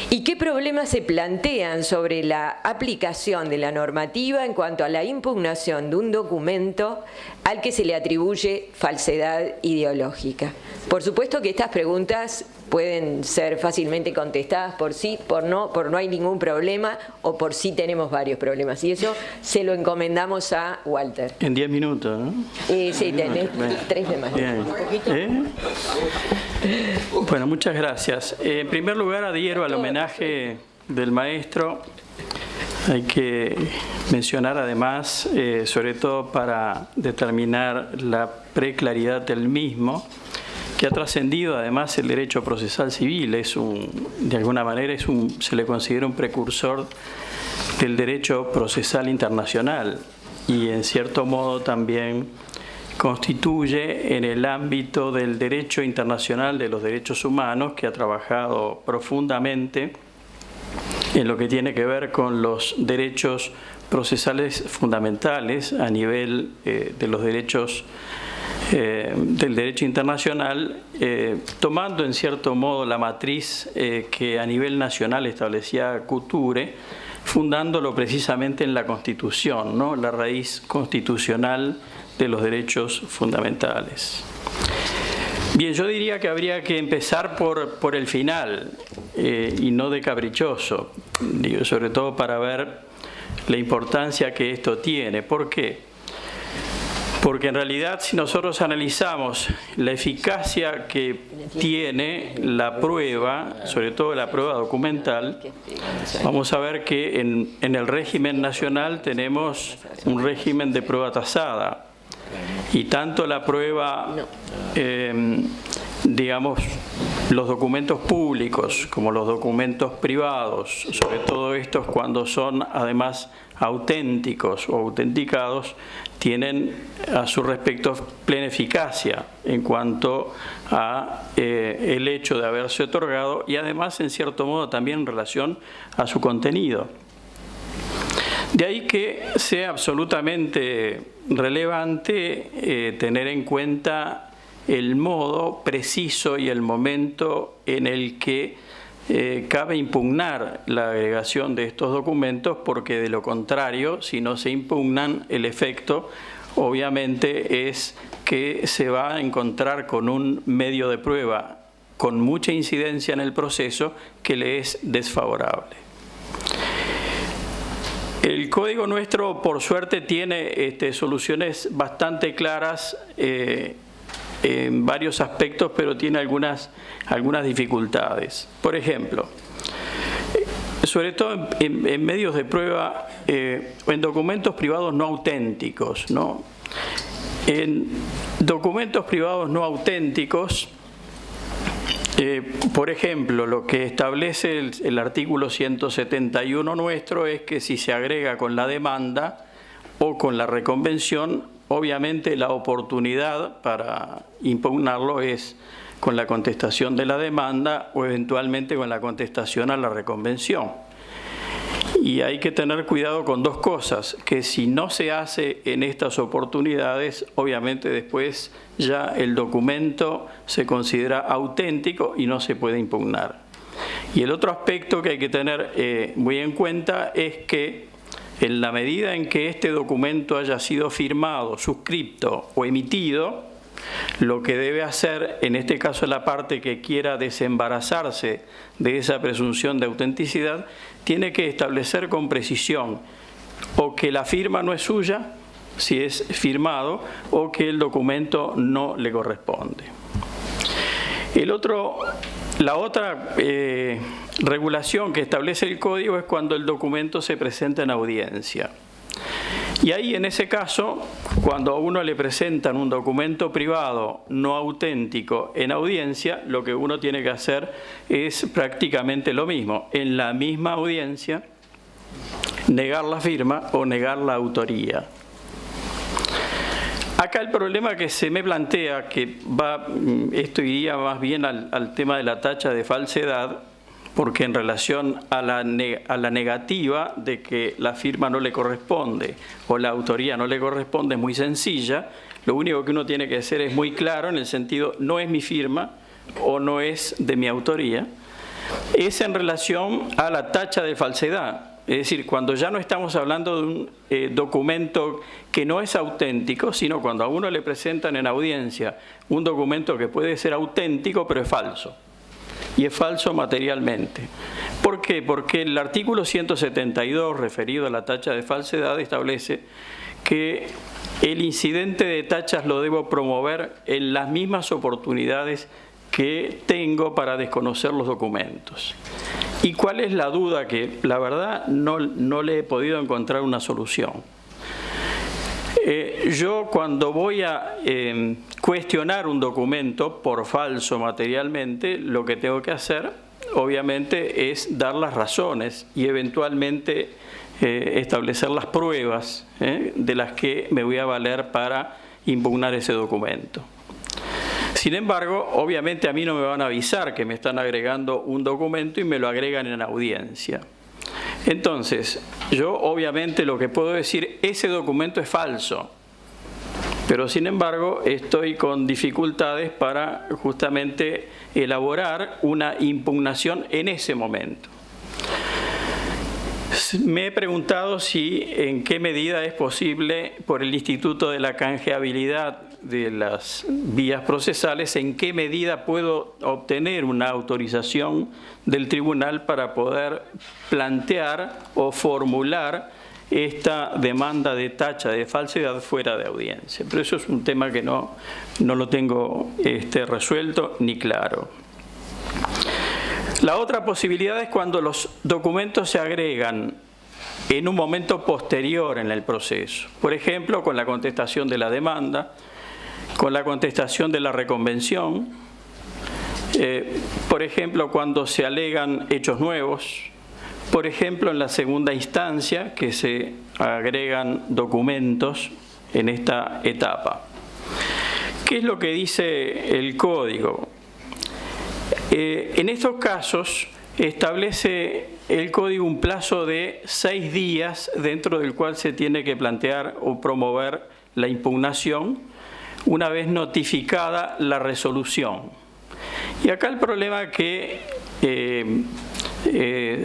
A: y qué problemas se plantean sobre la aplicación de la normativa en cuanto a la impugnación de un documento al que se le atribuye falsedad ideológica. Por supuesto que estas preguntas pueden ser fácilmente contestadas por sí, por no hay ningún problema, o por sí tenemos varios problemas. Y eso se lo encomendamos a Walter.
E: En 10 minutos, ¿no?
A: Sí, tenés 3 de más.
E: Bueno, muchas gracias. En primer lugar, adhiero al homenaje del maestro. Hay que mencionar además, sobre todo para determinar la preclaridad del mismo, que ha trascendido además el derecho procesal civil. De alguna manera se le considera un precursor del derecho procesal internacional y en cierto modo también constituye en el ámbito del derecho internacional de los derechos humanos, que ha trabajado profundamente en lo que tiene que ver con los derechos procesales fundamentales a nivel de los derechos del derecho internacional, tomando en cierto modo la matriz que a nivel nacional establecía Couture, fundándolo precisamente en la Constitución, ¿no? La raíz constitucional de los derechos fundamentales. Bien, yo diría que habría que empezar por el final y no de caprichoso, digo, sobre todo para ver la importancia que esto tiene. ¿Por qué? Porque en realidad, si nosotros analizamos la eficacia que tiene la prueba, sobre todo la prueba documental, vamos a ver que en el régimen nacional tenemos un régimen de prueba tasada. Y tanto la prueba, digamos, los documentos públicos como los documentos privados, sobre todo estos cuando son además auténticos o autenticados, tienen a su respecto plena eficacia en cuanto a el hecho de haberse otorgado y además en cierto modo también en relación a su contenido. De ahí que sea absolutamente relevante tener en cuenta el modo preciso y el momento en el que cabe impugnar la agregación de estos documentos, porque de lo contrario, si no se impugnan, el efecto obviamente es que se va a encontrar con un medio de prueba con mucha incidencia en el proceso que le es desfavorable. El código nuestro, por suerte, tiene soluciones bastante claras en varios aspectos, pero tiene algunas dificultades. Por ejemplo, sobre todo en medios de prueba, en documentos privados no auténticos, ¿no? En documentos privados no auténticos Por ejemplo, lo que establece el artículo 171 nuestro es que si se agrega con la demanda o con la reconvención, obviamente la oportunidad para impugnarlo es con la contestación de la demanda o eventualmente con la contestación a la reconvención. Y hay que tener cuidado con dos cosas, que si no se hace en estas oportunidades, obviamente después ya el documento se considera auténtico y no se puede impugnar. Y el otro aspecto que hay que tener muy en cuenta es que en la medida en que este documento haya sido firmado, suscripto o emitido, lo que debe hacer, en este caso la parte que quiera desembarazarse de esa presunción de autenticidad, tiene que establecer con precisión o que la firma no es suya, si es firmado, o que el documento no le corresponde. La otra regulación que establece el Código es cuando el documento se presenta en audiencia. Y ahí, en ese caso, cuando a uno le presentan un documento privado no auténtico en audiencia, lo que uno tiene que hacer es prácticamente lo mismo. En la misma audiencia, negar la firma o negar la autoría. Acá el problema que se me plantea, esto iría más bien al tema de la tacha de falsedad, porque en relación a la negativa de que la firma no le corresponde o la autoría no le corresponde es muy sencilla. Lo único que uno tiene que hacer es muy claro en el sentido no es mi firma o no es de mi autoría. Es en relación a la tacha de falsedad. Es decir, cuando ya no estamos hablando de un documento que no es auténtico, sino cuando a uno le presentan en audiencia un documento que puede ser auténtico pero es falso. Y es falso materialmente. ¿Por qué? Porque el artículo 172, referido a la tacha de falsedad, establece que el incidente de tachas lo debo promover en las mismas oportunidades que tengo para desconocer los documentos. ¿Y cuál es la duda? Que la verdad no le he podido encontrar una solución. Yo cuando voy a cuestionar un documento por falso materialmente, lo que tengo que hacer obviamente es dar las razones y eventualmente establecer las pruebas de las que me voy a valer para impugnar ese documento. Sin embargo, obviamente a mí no me van a avisar que me están agregando un documento y me lo agregan en audiencia. Entonces, yo obviamente lo que puedo decir, ese documento es falso, pero sin embargo estoy con dificultades para justamente elaborar una impugnación en ese momento. Me he preguntado en qué medida es posible, por el Instituto de la Canjeabilidad de las vías procesales, en qué medida puedo obtener una autorización del tribunal para poder plantear o formular esta demanda de tacha de falsedad fuera de audiencia. Pero eso es un tema que no lo tengo resuelto ni claro. La otra posibilidad es cuando los documentos se agregan en un momento posterior en el proceso. Por ejemplo, con la contestación de la demanda, con la contestación de la reconvención, por ejemplo, cuando se alegan hechos nuevos, por ejemplo, en la segunda instancia, que se agregan documentos en esta etapa. ¿Qué es lo que dice el Código? En estos casos establece el Código un plazo de 6 días dentro del cual se tiene que plantear o promover la impugnación una vez notificada la resolución. Y acá el problema que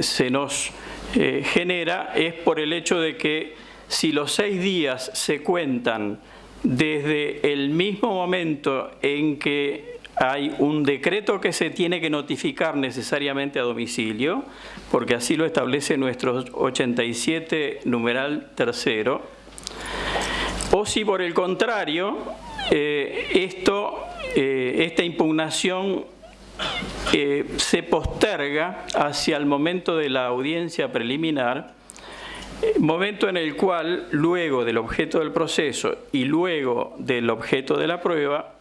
E: se nos genera es por el hecho de que si los 6 días se cuentan desde el mismo momento en que hay un decreto que se tiene que notificar necesariamente a domicilio, porque así lo establece nuestro 87 numeral tercero, o si por el contrario esta impugnación se posterga hacia el momento de la audiencia preliminar, momento en el cual luego del objeto del proceso y luego del objeto de la prueba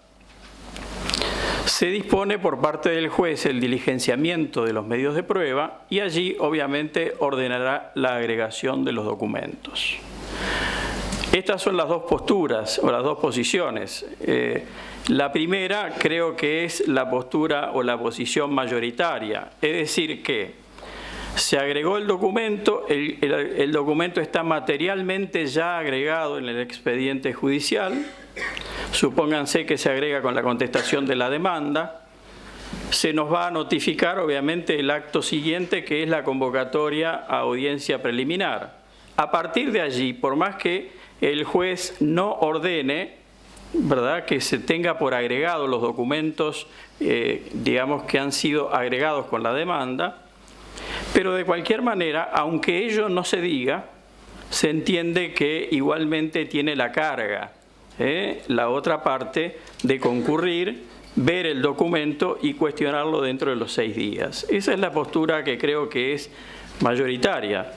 E: se dispone por parte del juez el diligenciamiento de los medios de prueba y allí obviamente ordenará la agregación de los documentos. Estas son las dos posturas o las dos posiciones. La primera creo que es la postura o la posición mayoritaria, es decir que se agregó el documento, el documento está materialmente ya agregado en el expediente judicial, supónganse que se agrega con la contestación de la demanda, se nos va a notificar obviamente el acto siguiente que es la convocatoria a audiencia preliminar. A partir de allí, por más que el juez no ordene, ¿verdad?, que se tenga por agregado los documentos, digamos, que han sido agregados con la demanda, pero de cualquier manera, aunque ello no se diga, se entiende que igualmente tiene la carga, la otra parte, de concurrir, ver el documento y cuestionarlo dentro de los 6 días. Esa es la postura que creo que es mayoritaria.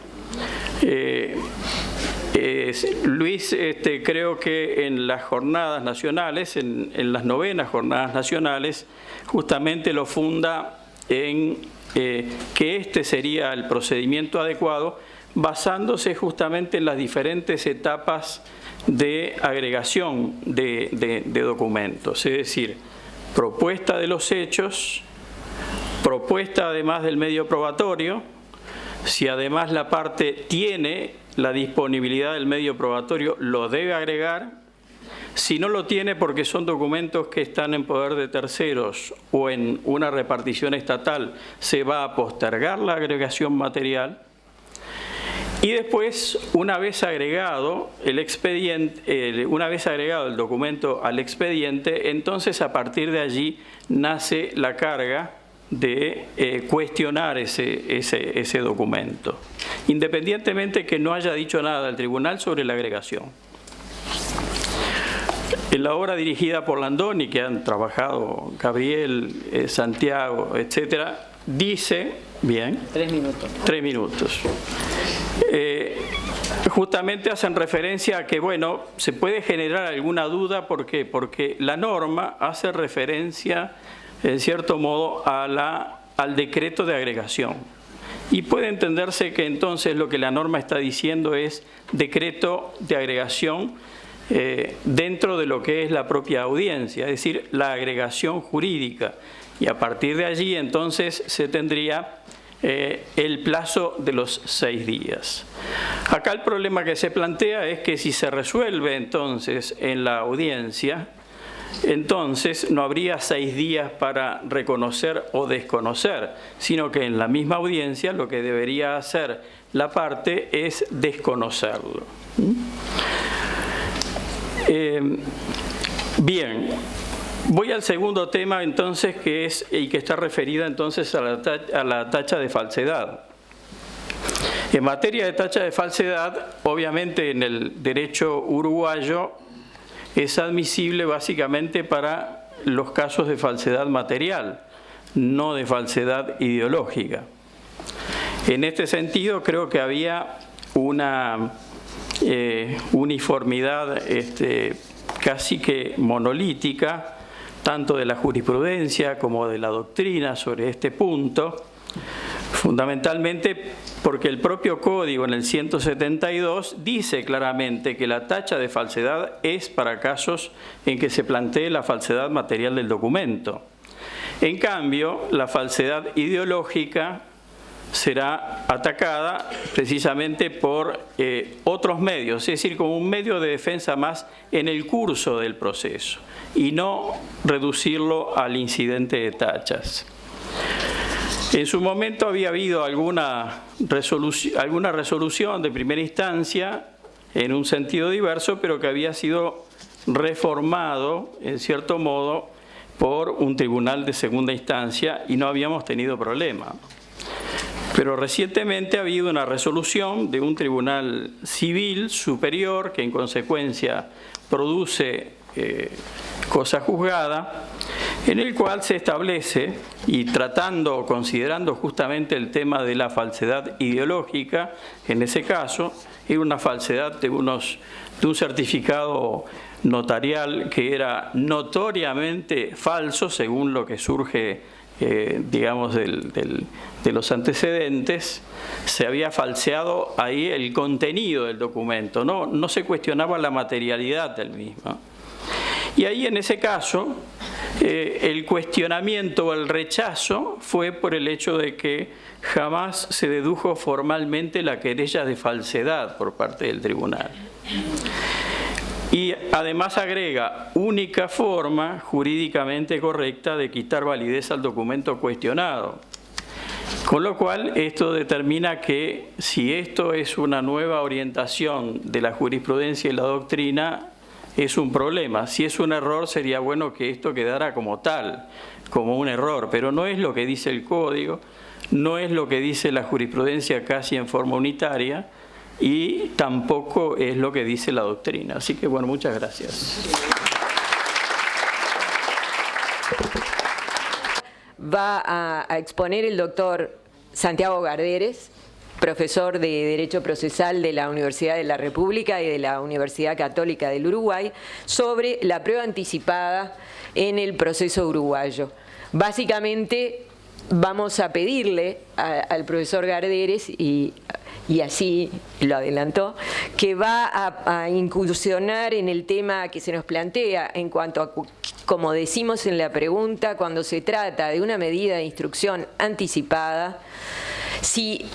E: Luis, creo que en las jornadas nacionales, en las 9ª jornadas nacionales, justamente lo funda en que este sería el procedimiento adecuado, basándose justamente en las diferentes etapas de agregación de documentos, es decir, propuesta de los hechos, propuesta además del medio probatorio, si además la parte tiene la disponibilidad del medio probatorio, lo debe agregar. Si no lo tiene porque son documentos que están en poder de terceros o en una repartición estatal, se va a postergar la agregación material. Y después, una vez agregado el expediente, una vez agregado el documento al expediente, entonces a partir de allí nace la carga de cuestionar ese documento, independientemente que no haya dicho nada al tribunal sobre la agregación. En la obra dirigida por Landoni, que han trabajado Gabriel, Santiago, etcétera, dice, bien,
D: 3 minutos.
E: 3 minutos. Justamente hacen referencia a que, bueno, se puede generar alguna duda, ¿por qué? Porque la norma hace referencia, en cierto modo, al decreto de agregación. Y puede entenderse que entonces lo que la norma está diciendo es decreto de agregación dentro de lo que es la propia audiencia, es decir, la agregación jurídica. Y a partir de allí entonces se tendría el plazo de los 6 días. Acá el problema que se plantea es que si se resuelve entonces en la audiencia, entonces no habría 6 días para reconocer o desconocer, sino que en la misma audiencia lo que debería hacer la parte es desconocerlo. Bien, voy al segundo tema entonces, que es y que está referida entonces a la tacha de falsedad. En materia de tacha de falsedad, obviamente en el derecho uruguayo es admisible básicamente para los casos de falsedad material, no de falsedad ideológica. En este sentido creo que había una uniformidad casi que monolítica, tanto de la jurisprudencia como de la doctrina sobre este punto, fundamentalmente porque el propio código en el 172 dice claramente que la tacha de falsedad es para casos en que se plantee la falsedad material del documento. En cambio, la falsedad ideológica será atacada precisamente por otros medios, es decir, como un medio de defensa más en el curso del proceso y no reducirlo al incidente de tachas. En su momento había habido alguna resolución de primera instancia en un sentido diverso, pero que había sido reformado, en cierto modo, por un tribunal de segunda instancia y no habíamos tenido problema. Pero recientemente ha habido una resolución de un tribunal civil superior que en consecuencia produce cosa juzgada, en el cual se establece, y considerando justamente el tema de la falsedad ideológica, en ese caso, era una falsedad de un certificado notarial que era notoriamente falso según lo que surge, digamos, de los antecedentes. Se había falseado ahí el contenido del documento, no se cuestionaba la materialidad del mismo. Y ahí, en ese caso, el cuestionamiento o el rechazo fue por el hecho de que jamás se dedujo formalmente la querella de falsedad por parte del tribunal. Y además agrega única forma jurídicamente correcta de quitar validez al documento cuestionado. Con lo cual, esto determina que si esto es una nueva orientación de la jurisprudencia y la doctrina, es un problema. Si es un error, sería bueno que esto quedara como tal, como un error, pero no es lo que dice el Código, no es lo que dice la jurisprudencia casi en forma unitaria, y tampoco es lo que dice la doctrina. Así que, bueno, muchas gracias.
A: Va a exponer el doctor Santiago Garderes, profesor de Derecho Procesal de la Universidad de la República y de la Universidad Católica del Uruguay, sobre la prueba anticipada en el proceso uruguayo. Básicamente, vamos a pedirle al profesor Garderes, y así lo adelantó, que va a incursionar en el tema que se nos plantea en cuanto a, como decimos en la pregunta, cuando se trata de una medida de instrucción anticipada, si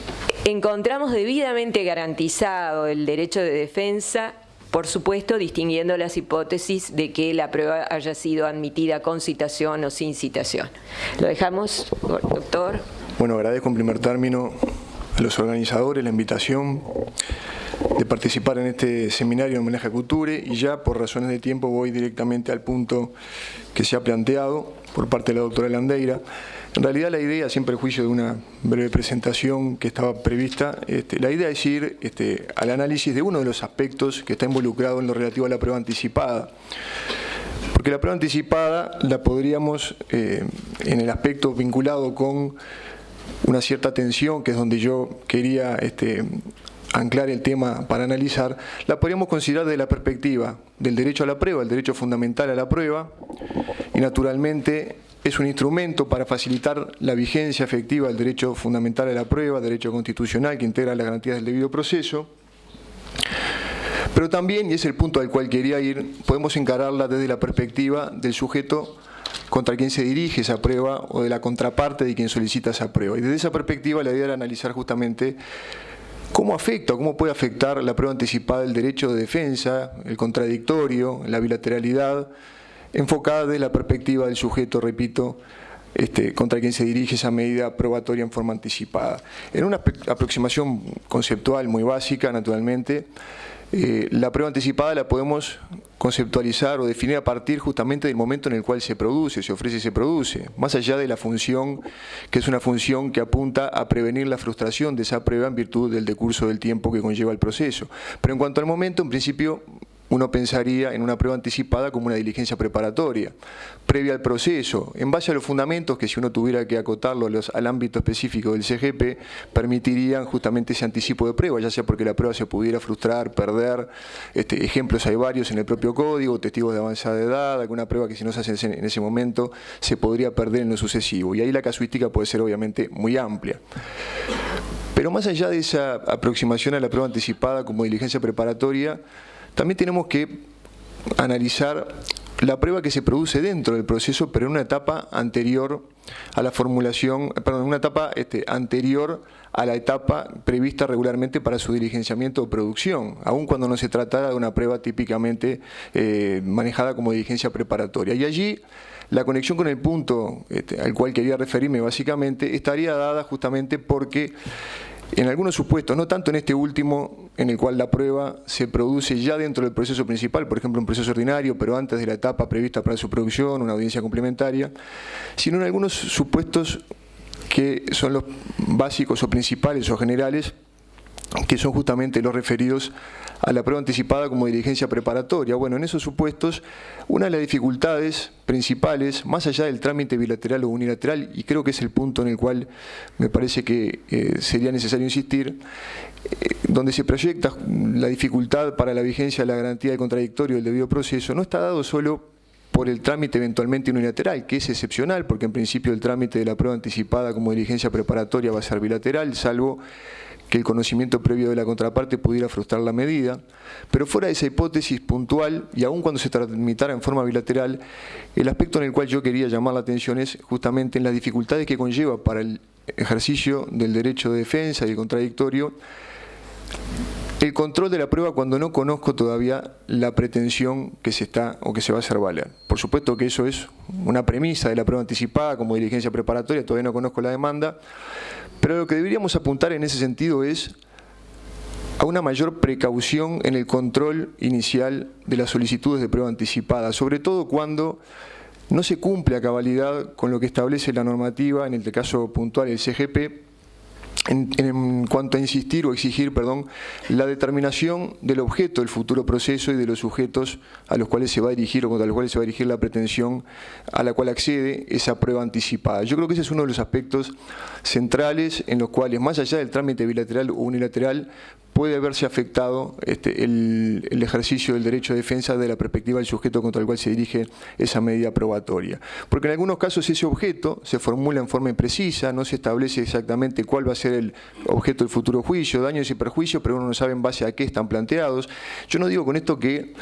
A: encontramos debidamente garantizado el derecho de defensa, por supuesto distinguiendo las hipótesis de que la prueba haya sido admitida con citación o sin citación. Lo dejamos, doctor.
F: Bueno, agradezco en primer término a los organizadores la invitación de participar en este seminario en homenaje a Couture, y ya por razones de tiempo voy directamente al punto que se ha planteado por parte de la doctora Landeira. En realidad la idea, sin perjuicio de una breve presentación que estaba prevista, la idea es ir al análisis de uno de los aspectos que está involucrado en lo relativo a la prueba anticipada. Porque la prueba anticipada la podríamos, en el aspecto vinculado con una cierta tensión, que es donde yo quería anclar el tema para analizar, la podríamos considerar desde la perspectiva del derecho a la prueba, el derecho fundamental a la prueba, y naturalmente es un instrumento para facilitar la vigencia efectiva del derecho fundamental a la prueba, derecho constitucional que integra las garantías del debido proceso. Pero también, y es el punto al cual quería ir, podemos encararla desde la perspectiva del sujeto contra quien se dirige esa prueba o de la contraparte de quien solicita esa prueba. Y desde esa perspectiva la idea era analizar justamente cómo afecta o cómo puede afectar la prueba anticipada el derecho de defensa, el contradictorio, la bilateralidad, enfocada desde la perspectiva del sujeto, repito, contra quien se dirige esa medida probatoria en forma anticipada. En una aproximación conceptual muy básica, naturalmente, la prueba anticipada la podemos conceptualizar o definir a partir justamente del momento en el cual se produce, se ofrece y se produce, más allá de la función, que es una función que apunta a prevenir la frustración de esa prueba en virtud del decurso del tiempo que conlleva el proceso. Pero en cuanto al momento, en principio, uno pensaría en una prueba anticipada como una diligencia preparatoria, previa al proceso, en base a los fundamentos que, si uno tuviera que acotarlo al ámbito específico del CGP, permitirían justamente ese anticipo de prueba, ya sea porque la prueba se pudiera frustrar, perder, ejemplos hay varios en el propio código, testigos de avanzada edad, alguna prueba que si no se hace en ese momento se podría perder en lo sucesivo, y ahí la casuística puede ser obviamente muy amplia. Pero más allá de esa aproximación a la prueba anticipada como diligencia preparatoria, también tenemos que analizar la prueba que se produce dentro del proceso, pero en una etapa anterior a la formulación, perdón, una etapa anterior a la etapa prevista regularmente para su diligenciamiento o producción, aun cuando no se tratara de una prueba típicamente manejada como diligencia preparatoria. Y allí la conexión con el punto al cual quería referirme básicamente estaría dada justamente porque en algunos supuestos, no tanto en este último, en el cual la prueba se produce ya dentro del proceso principal, por ejemplo un proceso ordinario, pero antes de la etapa prevista para su producción, una audiencia complementaria, sino en algunos supuestos que son los básicos o principales o generales, que son justamente los referidos a la prueba anticipada como diligencia preparatoria. Bueno, en esos supuestos, una de las dificultades principales, más allá del trámite bilateral o unilateral, y creo que es el punto en el cual me parece que sería necesario insistir, donde se proyecta la dificultad para la vigencia de la garantía de contradictorio del debido proceso, no está dado solo por el trámite eventualmente unilateral, que es excepcional, porque en principio el trámite de la prueba anticipada como diligencia preparatoria va a ser bilateral, salvo que el conocimiento previo de la contraparte pudiera frustrar la medida, pero fuera de esa hipótesis puntual, y aun cuando se tramitara en forma bilateral, el aspecto en el cual yo quería llamar la atención es justamente en las dificultades que conlleva para el ejercicio del derecho de defensa y el contradictorio el control de la prueba cuando no conozco todavía la pretensión que se está o que se va a hacer valer. Por supuesto que eso es una premisa de la prueba anticipada como diligencia preparatoria, todavía no conozco la demanda, pero lo que deberíamos apuntar en ese sentido es a una mayor precaución en el control inicial de las solicitudes de prueba anticipada, sobre todo cuando no se cumple a cabalidad con lo que establece la normativa, en el caso puntual el CGP, en cuanto a insistir o exigir, la determinación del objeto del futuro proceso y de los sujetos a los cuales se va a dirigir o contra los cuales se va a dirigir la pretensión a la cual accede esa prueba anticipada. Yo creo que ese es uno de los aspectos centrales en los cuales, más allá del trámite bilateral o unilateral, puede verse afectado el ejercicio del derecho de defensa de la perspectiva del sujeto contra el cual se dirige esa medida probatoria. Porque en algunos casos ese objeto se formula en forma imprecisa, no se establece exactamente cuál va a ser el objeto del futuro juicio, daños y perjuicios, pero uno no sabe en base a qué están planteados. Yo no digo con esto que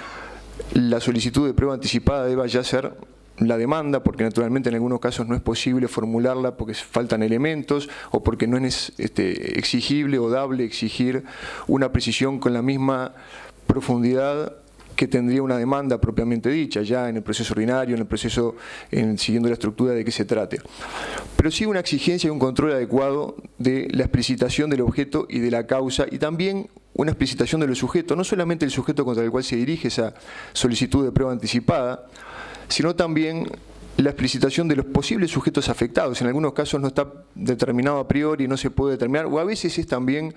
F: la solicitud de prueba anticipada deba ya ser la demanda, porque naturalmente en algunos casos no es posible formularla porque faltan elementos o porque no es exigible o dable exigir una precisión con la misma profundidad que tendría una demanda propiamente dicha, ya en el proceso ordinario, en el proceso siguiendo la estructura de que se trate. Pero sí una exigencia y un control adecuado de la explicitación del objeto y de la causa, y también una explicitación de los sujetos, no solamente el sujeto contra el cual se dirige esa solicitud de prueba anticipada, sino también la explicitación de los posibles sujetos afectados. En algunos casos no está determinado a priori, no se puede determinar, o a veces es también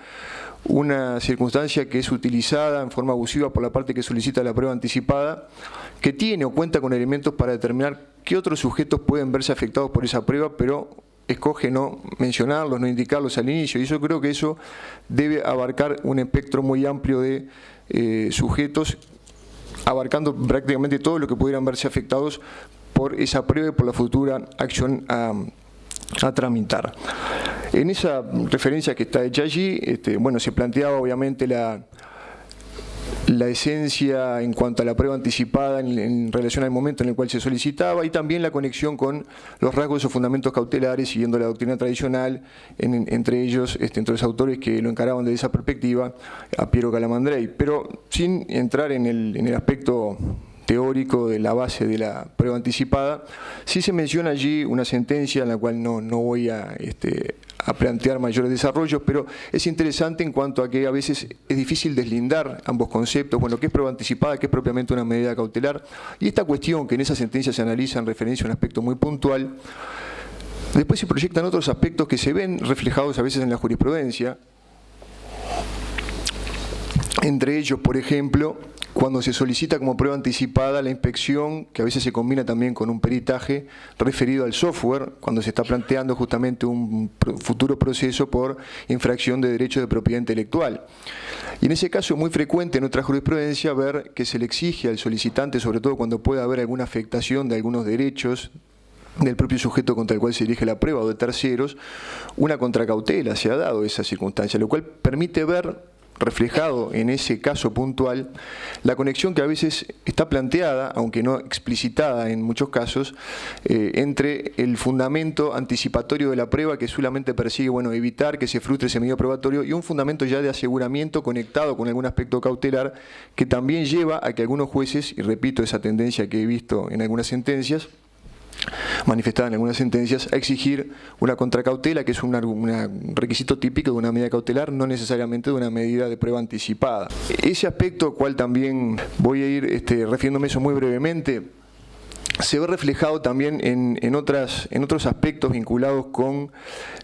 F: una circunstancia que es utilizada en forma abusiva por la parte que solicita la prueba anticipada, que tiene o cuenta con elementos para determinar qué otros sujetos pueden verse afectados por esa prueba, pero escoge no mencionarlos, no indicarlos al inicio, y yo creo que eso debe abarcar un espectro muy amplio de sujetos, abarcando prácticamente todo lo que pudieran verse afectados por esa prueba y por la futura acción a tramitar. En esa referencia que está hecha allí, se planteaba obviamente la esencia en cuanto a la prueba anticipada en relación al momento en el cual se solicitaba, y también la conexión con los rasgos o fundamentos cautelares siguiendo la doctrina tradicional, entre ellos, entre los autores que lo encaraban desde esa perspectiva, a Piero Calamandrei, pero sin entrar en el aspecto teórico de la base de la prueba anticipada. Sí se menciona allí una sentencia en la cual no voy a plantear mayores desarrollos, pero es interesante en cuanto a que a veces es difícil deslindar ambos conceptos, bueno, qué es prueba anticipada, qué es propiamente una medida cautelar, y esta cuestión que en esa sentencia se analiza en referencia a un aspecto muy puntual, después se proyectan otros aspectos que se ven reflejados a veces en la jurisprudencia, entre ellos, por ejemplo, cuando se solicita como prueba anticipada la inspección, que a veces se combina también con un peritaje referido al software, cuando se está planteando justamente un futuro proceso por infracción de derechos de propiedad intelectual. Y en ese caso es muy frecuente en nuestra jurisprudencia ver que se le exige al solicitante, sobre todo cuando puede haber alguna afectación de algunos derechos del propio sujeto contra el cual se dirige la prueba o de terceros, una contracautela. Se ha dado esa circunstancia, lo cual permite ver reflejado en ese caso puntual la conexión que a veces está planteada, aunque no explicitada en muchos casos, entre el fundamento anticipatorio de la prueba, que solamente persigue evitar que se frustre ese medio probatorio, y un fundamento ya de aseguramiento conectado con algún aspecto cautelar, que también lleva a que algunos jueces, y repito esa tendencia que he visto en algunas sentencias, manifestada en algunas sentencias, a exigir una contracautela, que es un requisito típico de una medida cautelar, no necesariamente de una medida de prueba anticipada. Ese aspecto, cual también voy a ir refiriéndome eso muy brevemente, se ve reflejado también en otros aspectos vinculados con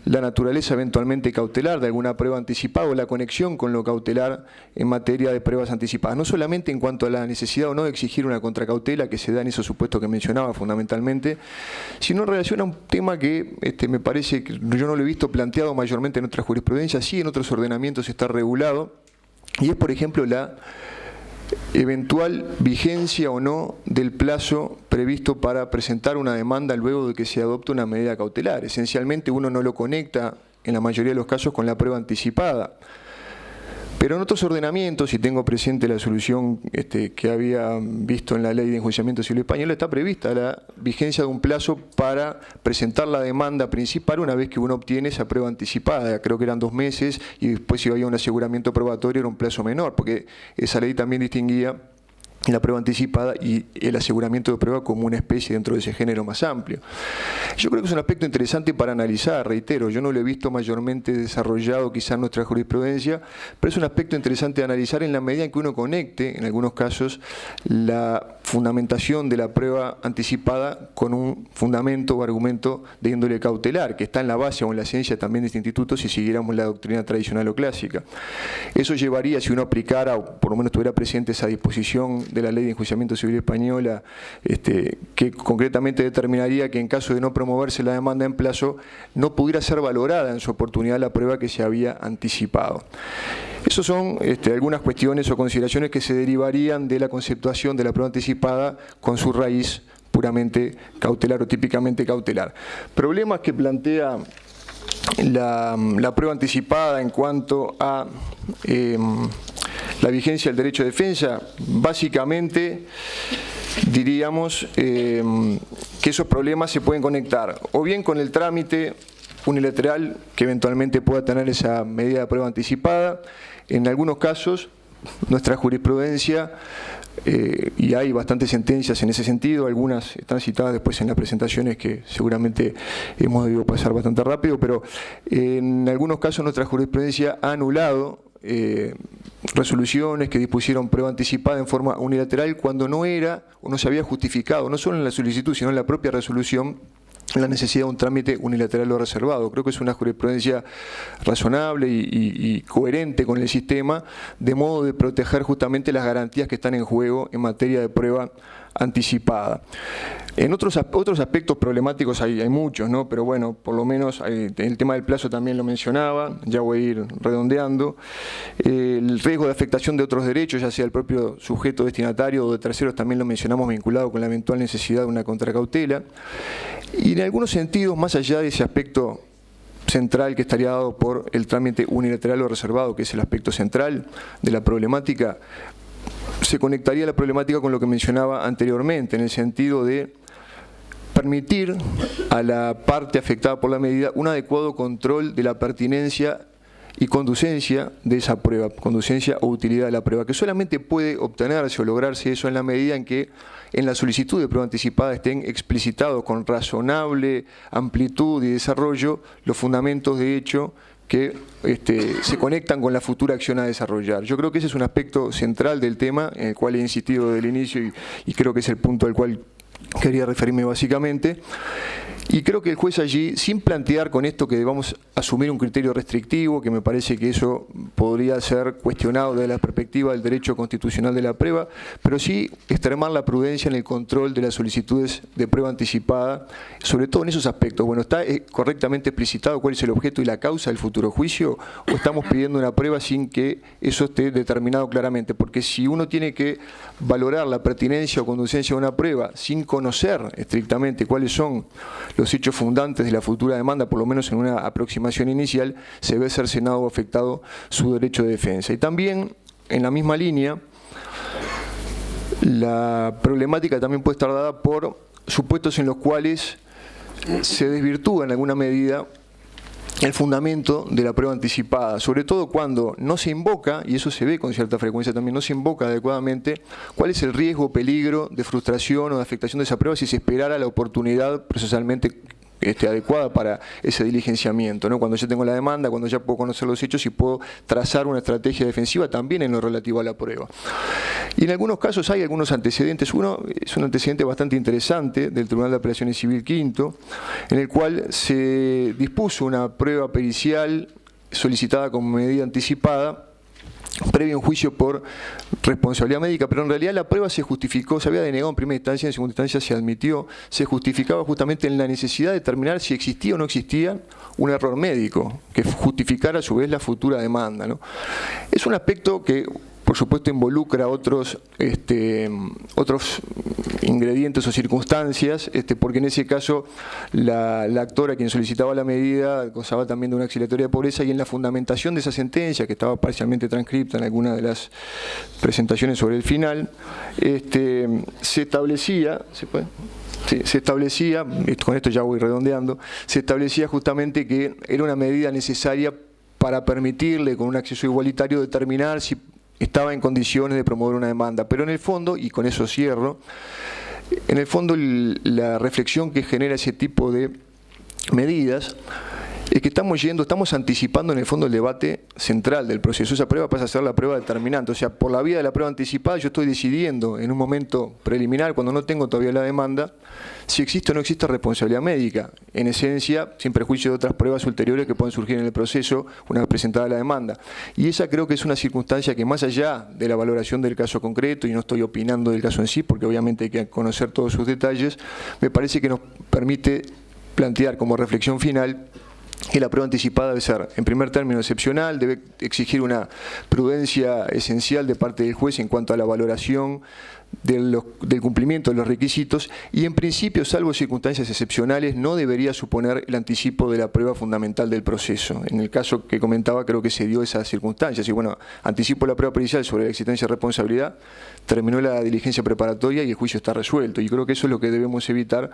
F: la naturaleza eventualmente cautelar de alguna prueba anticipada o la conexión con lo cautelar en materia de pruebas anticipadas. No solamente en cuanto a la necesidad o no de exigir una contracautela que se da en esos supuestos que mencionaba fundamentalmente, sino en relación a un tema que me parece que yo no lo he visto planteado mayormente en otras jurisprudencias, sí en otros ordenamientos está regulado, y es por ejemplo la eventual vigencia o no del plazo previsto para presentar una demanda luego de que se adopte una medida cautelar. Esencialmente uno no lo conecta en la mayoría de los casos con la prueba anticipada. Pero en otros ordenamientos, y tengo presente la solución que había visto en la Ley de Enjuiciamiento Civil Española, está prevista la vigencia de un plazo para presentar la demanda principal una vez que uno obtiene esa prueba anticipada. Creo que eran 2 meses y después si había un aseguramiento probatorio era un plazo menor, porque esa ley también distinguía la prueba anticipada y el aseguramiento de prueba como una especie dentro de ese género más amplio. Yo creo que es un aspecto interesante para analizar, reitero, yo no lo he visto mayormente desarrollado quizá en nuestra jurisprudencia, pero es un aspecto interesante de analizar en la medida en que uno conecte, en algunos casos, la fundamentación de la prueba anticipada con un fundamento o argumento de índole cautelar, que está en la base o en la esencia también de este instituto si siguiéramos la doctrina tradicional o clásica. Eso llevaría, si uno aplicara, o por lo menos tuviera presente esa disposición de la Ley de Enjuiciamiento Civil Española, que concretamente determinaría que en caso de no promoverse la demanda en plazo, no pudiera ser valorada en su oportunidad la prueba que se había anticipado. Esas son algunas cuestiones o consideraciones que se derivarían de la conceptuación de la prueba anticipada con su raíz puramente cautelar o típicamente cautelar. Problemas que plantea la prueba anticipada en cuanto a la vigencia del derecho de defensa, básicamente diríamos que esos problemas se pueden conectar o bien con el trámite unilateral que eventualmente pueda tener esa medida de prueba anticipada. En algunos casos, nuestra jurisprudencia, y hay bastantes sentencias en ese sentido, algunas están citadas después en las presentaciones que seguramente hemos debido pasar bastante rápido, pero en algunos casos nuestra jurisprudencia ha anulado resoluciones que dispusieron prueba anticipada en forma unilateral cuando no era o no se había justificado, no solo en la solicitud, sino en la propia resolución, la necesidad de un trámite unilateral o reservado. Creo que es una jurisprudencia razonable y coherente con el sistema, de modo de proteger justamente las garantías que están en juego en materia de prueba anticipada. En otros aspectos problemáticos hay muchos, ¿no? Pero bueno, por lo menos el tema del plazo también lo mencionaba, ya voy a ir redondeando. El riesgo de afectación de otros derechos, ya sea el propio sujeto destinatario o de terceros, también lo mencionamos vinculado con la eventual necesidad de una contracautela. Y en algunos sentidos, más allá de ese aspecto central que estaría dado por el trámite unilateral o reservado, que es el aspecto central de la problemática, se conectaría la problemática con lo que mencionaba anteriormente, en el sentido de permitir a la parte afectada por la medida un adecuado control de la pertinencia y conducencia de esa prueba, conducencia o utilidad de la prueba, que solamente puede obtenerse o lograrse eso en la medida en que en la solicitud de prueba anticipada estén explicitados con razonable amplitud y desarrollo los fundamentos de hecho que se conectan con la futura acción a desarrollar. Yo creo que ese es un aspecto central del tema, en el cual he insistido desde el inicio y creo que es el punto al cual quería referirme básicamente. Y creo que el juez allí, sin plantear con esto que debamos asumir un criterio restrictivo, que me parece que eso podría ser cuestionado desde la perspectiva del derecho constitucional de la prueba, pero sí extremar la prudencia en el control de las solicitudes de prueba anticipada, sobre todo en esos aspectos. Bueno, ¿está correctamente explicitado cuál es el objeto y la causa del futuro juicio? ¿O estamos pidiendo una prueba sin que eso esté determinado claramente? Porque si uno tiene que valorar la pertinencia o conducencia de una prueba sin conocer estrictamente cuáles son los hechos fundantes de la futura demanda, por lo menos en una aproximación inicial, se ve cercenado o afectado su derecho de defensa. Y también, en la misma línea, la problemática también puede estar dada por supuestos en los cuales se desvirtúa en alguna medida el fundamento de la prueba anticipada, sobre todo cuando no se invoca, y eso se ve con cierta frecuencia también, no se invoca adecuadamente cuál es el riesgo o peligro de frustración o de afectación de esa prueba si se esperara la oportunidad procesalmente adecuada para ese diligenciamiento, ¿no? Cuando ya tengo la demanda, cuando ya puedo conocer los hechos y puedo trazar una estrategia defensiva también en lo relativo a la prueba. Y en algunos casos hay algunos antecedentes. Uno es un antecedente bastante interesante del Tribunal de Apelaciones Civil V, en el cual se dispuso una prueba pericial solicitada como medida anticipada previo a un juicio por responsabilidad médica, pero en realidad la prueba se justificó, se había denegado en primera instancia, en segunda instancia se admitió, se justificaba justamente en la necesidad de determinar si existía o no existía un error médico que justificara a su vez la futura demanda, ¿no? Es un aspecto que por supuesto involucra otros ingredientes o circunstancias, porque en ese caso la actora quien solicitaba la medida gozaba también de una exiliatoria de pobreza, y en la fundamentación de esa sentencia, que estaba parcialmente transcripta en alguna de las presentaciones sobre el final, se establecía, se establecía, con esto ya voy redondeando, se establecía justamente que era una medida necesaria para permitirle, con un acceso igualitario, determinar si estaba en condiciones de promover una demanda. Pero en el fondo, y con eso cierro, en el fondo la reflexión que genera ese tipo de medidas es que estamos anticipando en el fondo el debate central del proceso. Esa prueba pasa a ser la prueba determinante. O sea, por la vía de la prueba anticipada yo estoy decidiendo en un momento preliminar, cuando no tengo todavía la demanda, si existe o no existe responsabilidad médica. En esencia, sin perjuicio de otras pruebas ulteriores que pueden surgir en el proceso una vez presentada la demanda. Y esa creo que es una circunstancia que, más allá de la valoración del caso concreto, y no estoy opinando del caso en sí, porque obviamente hay que conocer todos sus detalles, me parece que nos permite plantear como reflexión final que la prueba anticipada debe ser, en primer término, excepcional, debe exigir una prudencia esencial de parte del juez en cuanto a la valoración del cumplimiento de los requisitos, y en principio, salvo circunstancias excepcionales, no debería suponer el anticipo de la prueba fundamental del proceso. En el caso que comentaba, creo que se dio esas circunstancias. Y bueno, anticipo la prueba pericial sobre la existencia de responsabilidad, terminó la diligencia preparatoria y el juicio está resuelto. Y creo que eso es lo que debemos evitar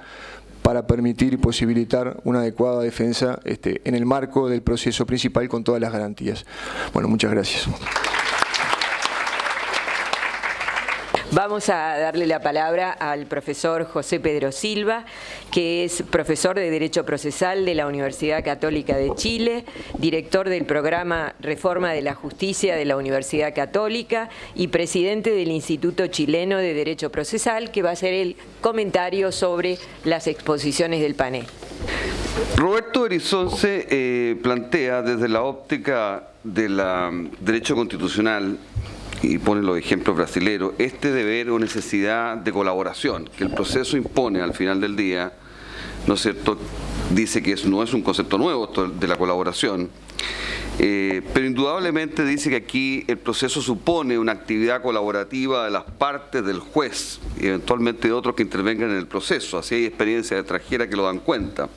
F: para permitir y posibilitar una adecuada defensa en el marco del proceso principal con todas las garantías. Bueno, muchas gracias.
A: Vamos a darle la palabra al profesor José Pedro Silva, que es profesor de Derecho Procesal de la Universidad Católica de Chile, director del programa Reforma de la Justicia de la Universidad Católica y presidente del Instituto Chileno de Derecho Procesal, que va a hacer el comentario sobre las exposiciones del panel.
G: Roberto Berizonce plantea desde la óptica del derecho constitucional, y pone los ejemplos brasileños, deber o necesidad de colaboración que el proceso impone al final del día, ¿no es cierto? Dice que no es un concepto nuevo esto de la colaboración, pero indudablemente dice que aquí el proceso supone una actividad colaborativa de las partes del juez y eventualmente de otros que intervengan en el proceso. Así hay experiencias extranjeras que lo dan cuenta.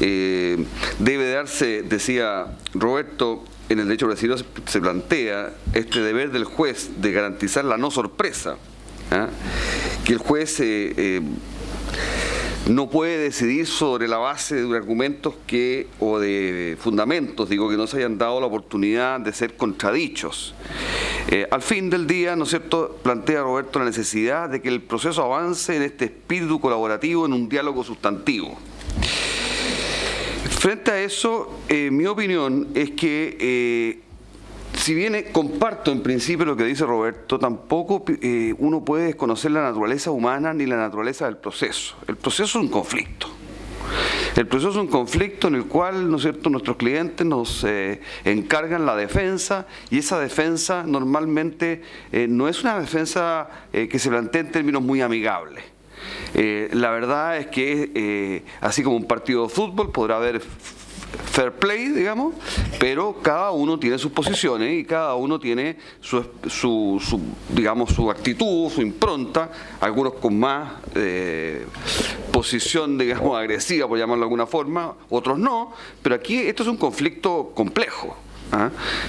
G: Debe darse, decía Roberto, en el derecho brasileño se plantea deber del juez de garantizar la no sorpresa, que el juez no puede decidir sobre la base de argumentos o de fundamentos, que no se hayan dado la oportunidad de ser contradichos. Al fin del día, ¿no es cierto?, plantea Roberto la necesidad de que el proceso avance en este espíritu colaborativo, en un diálogo sustantivo. Frente a eso, mi opinión es que, si bien comparto en principio lo que dice Roberto, tampoco uno puede desconocer la naturaleza humana ni la naturaleza del proceso. El proceso es un conflicto. El proceso es un conflicto en el cual, ¿no es cierto?, nuestros clientes nos encargan la defensa, y esa defensa normalmente no es una defensa que se plantea en términos muy amigables. La verdad es que así como un partido de fútbol podrá haber fair play, digamos, pero cada uno tiene sus posiciones y cada uno tiene su actitud, su impronta, algunos con más posición, digamos, agresiva, por llamarlo de alguna forma, otros no, pero aquí esto es un conflicto complejo,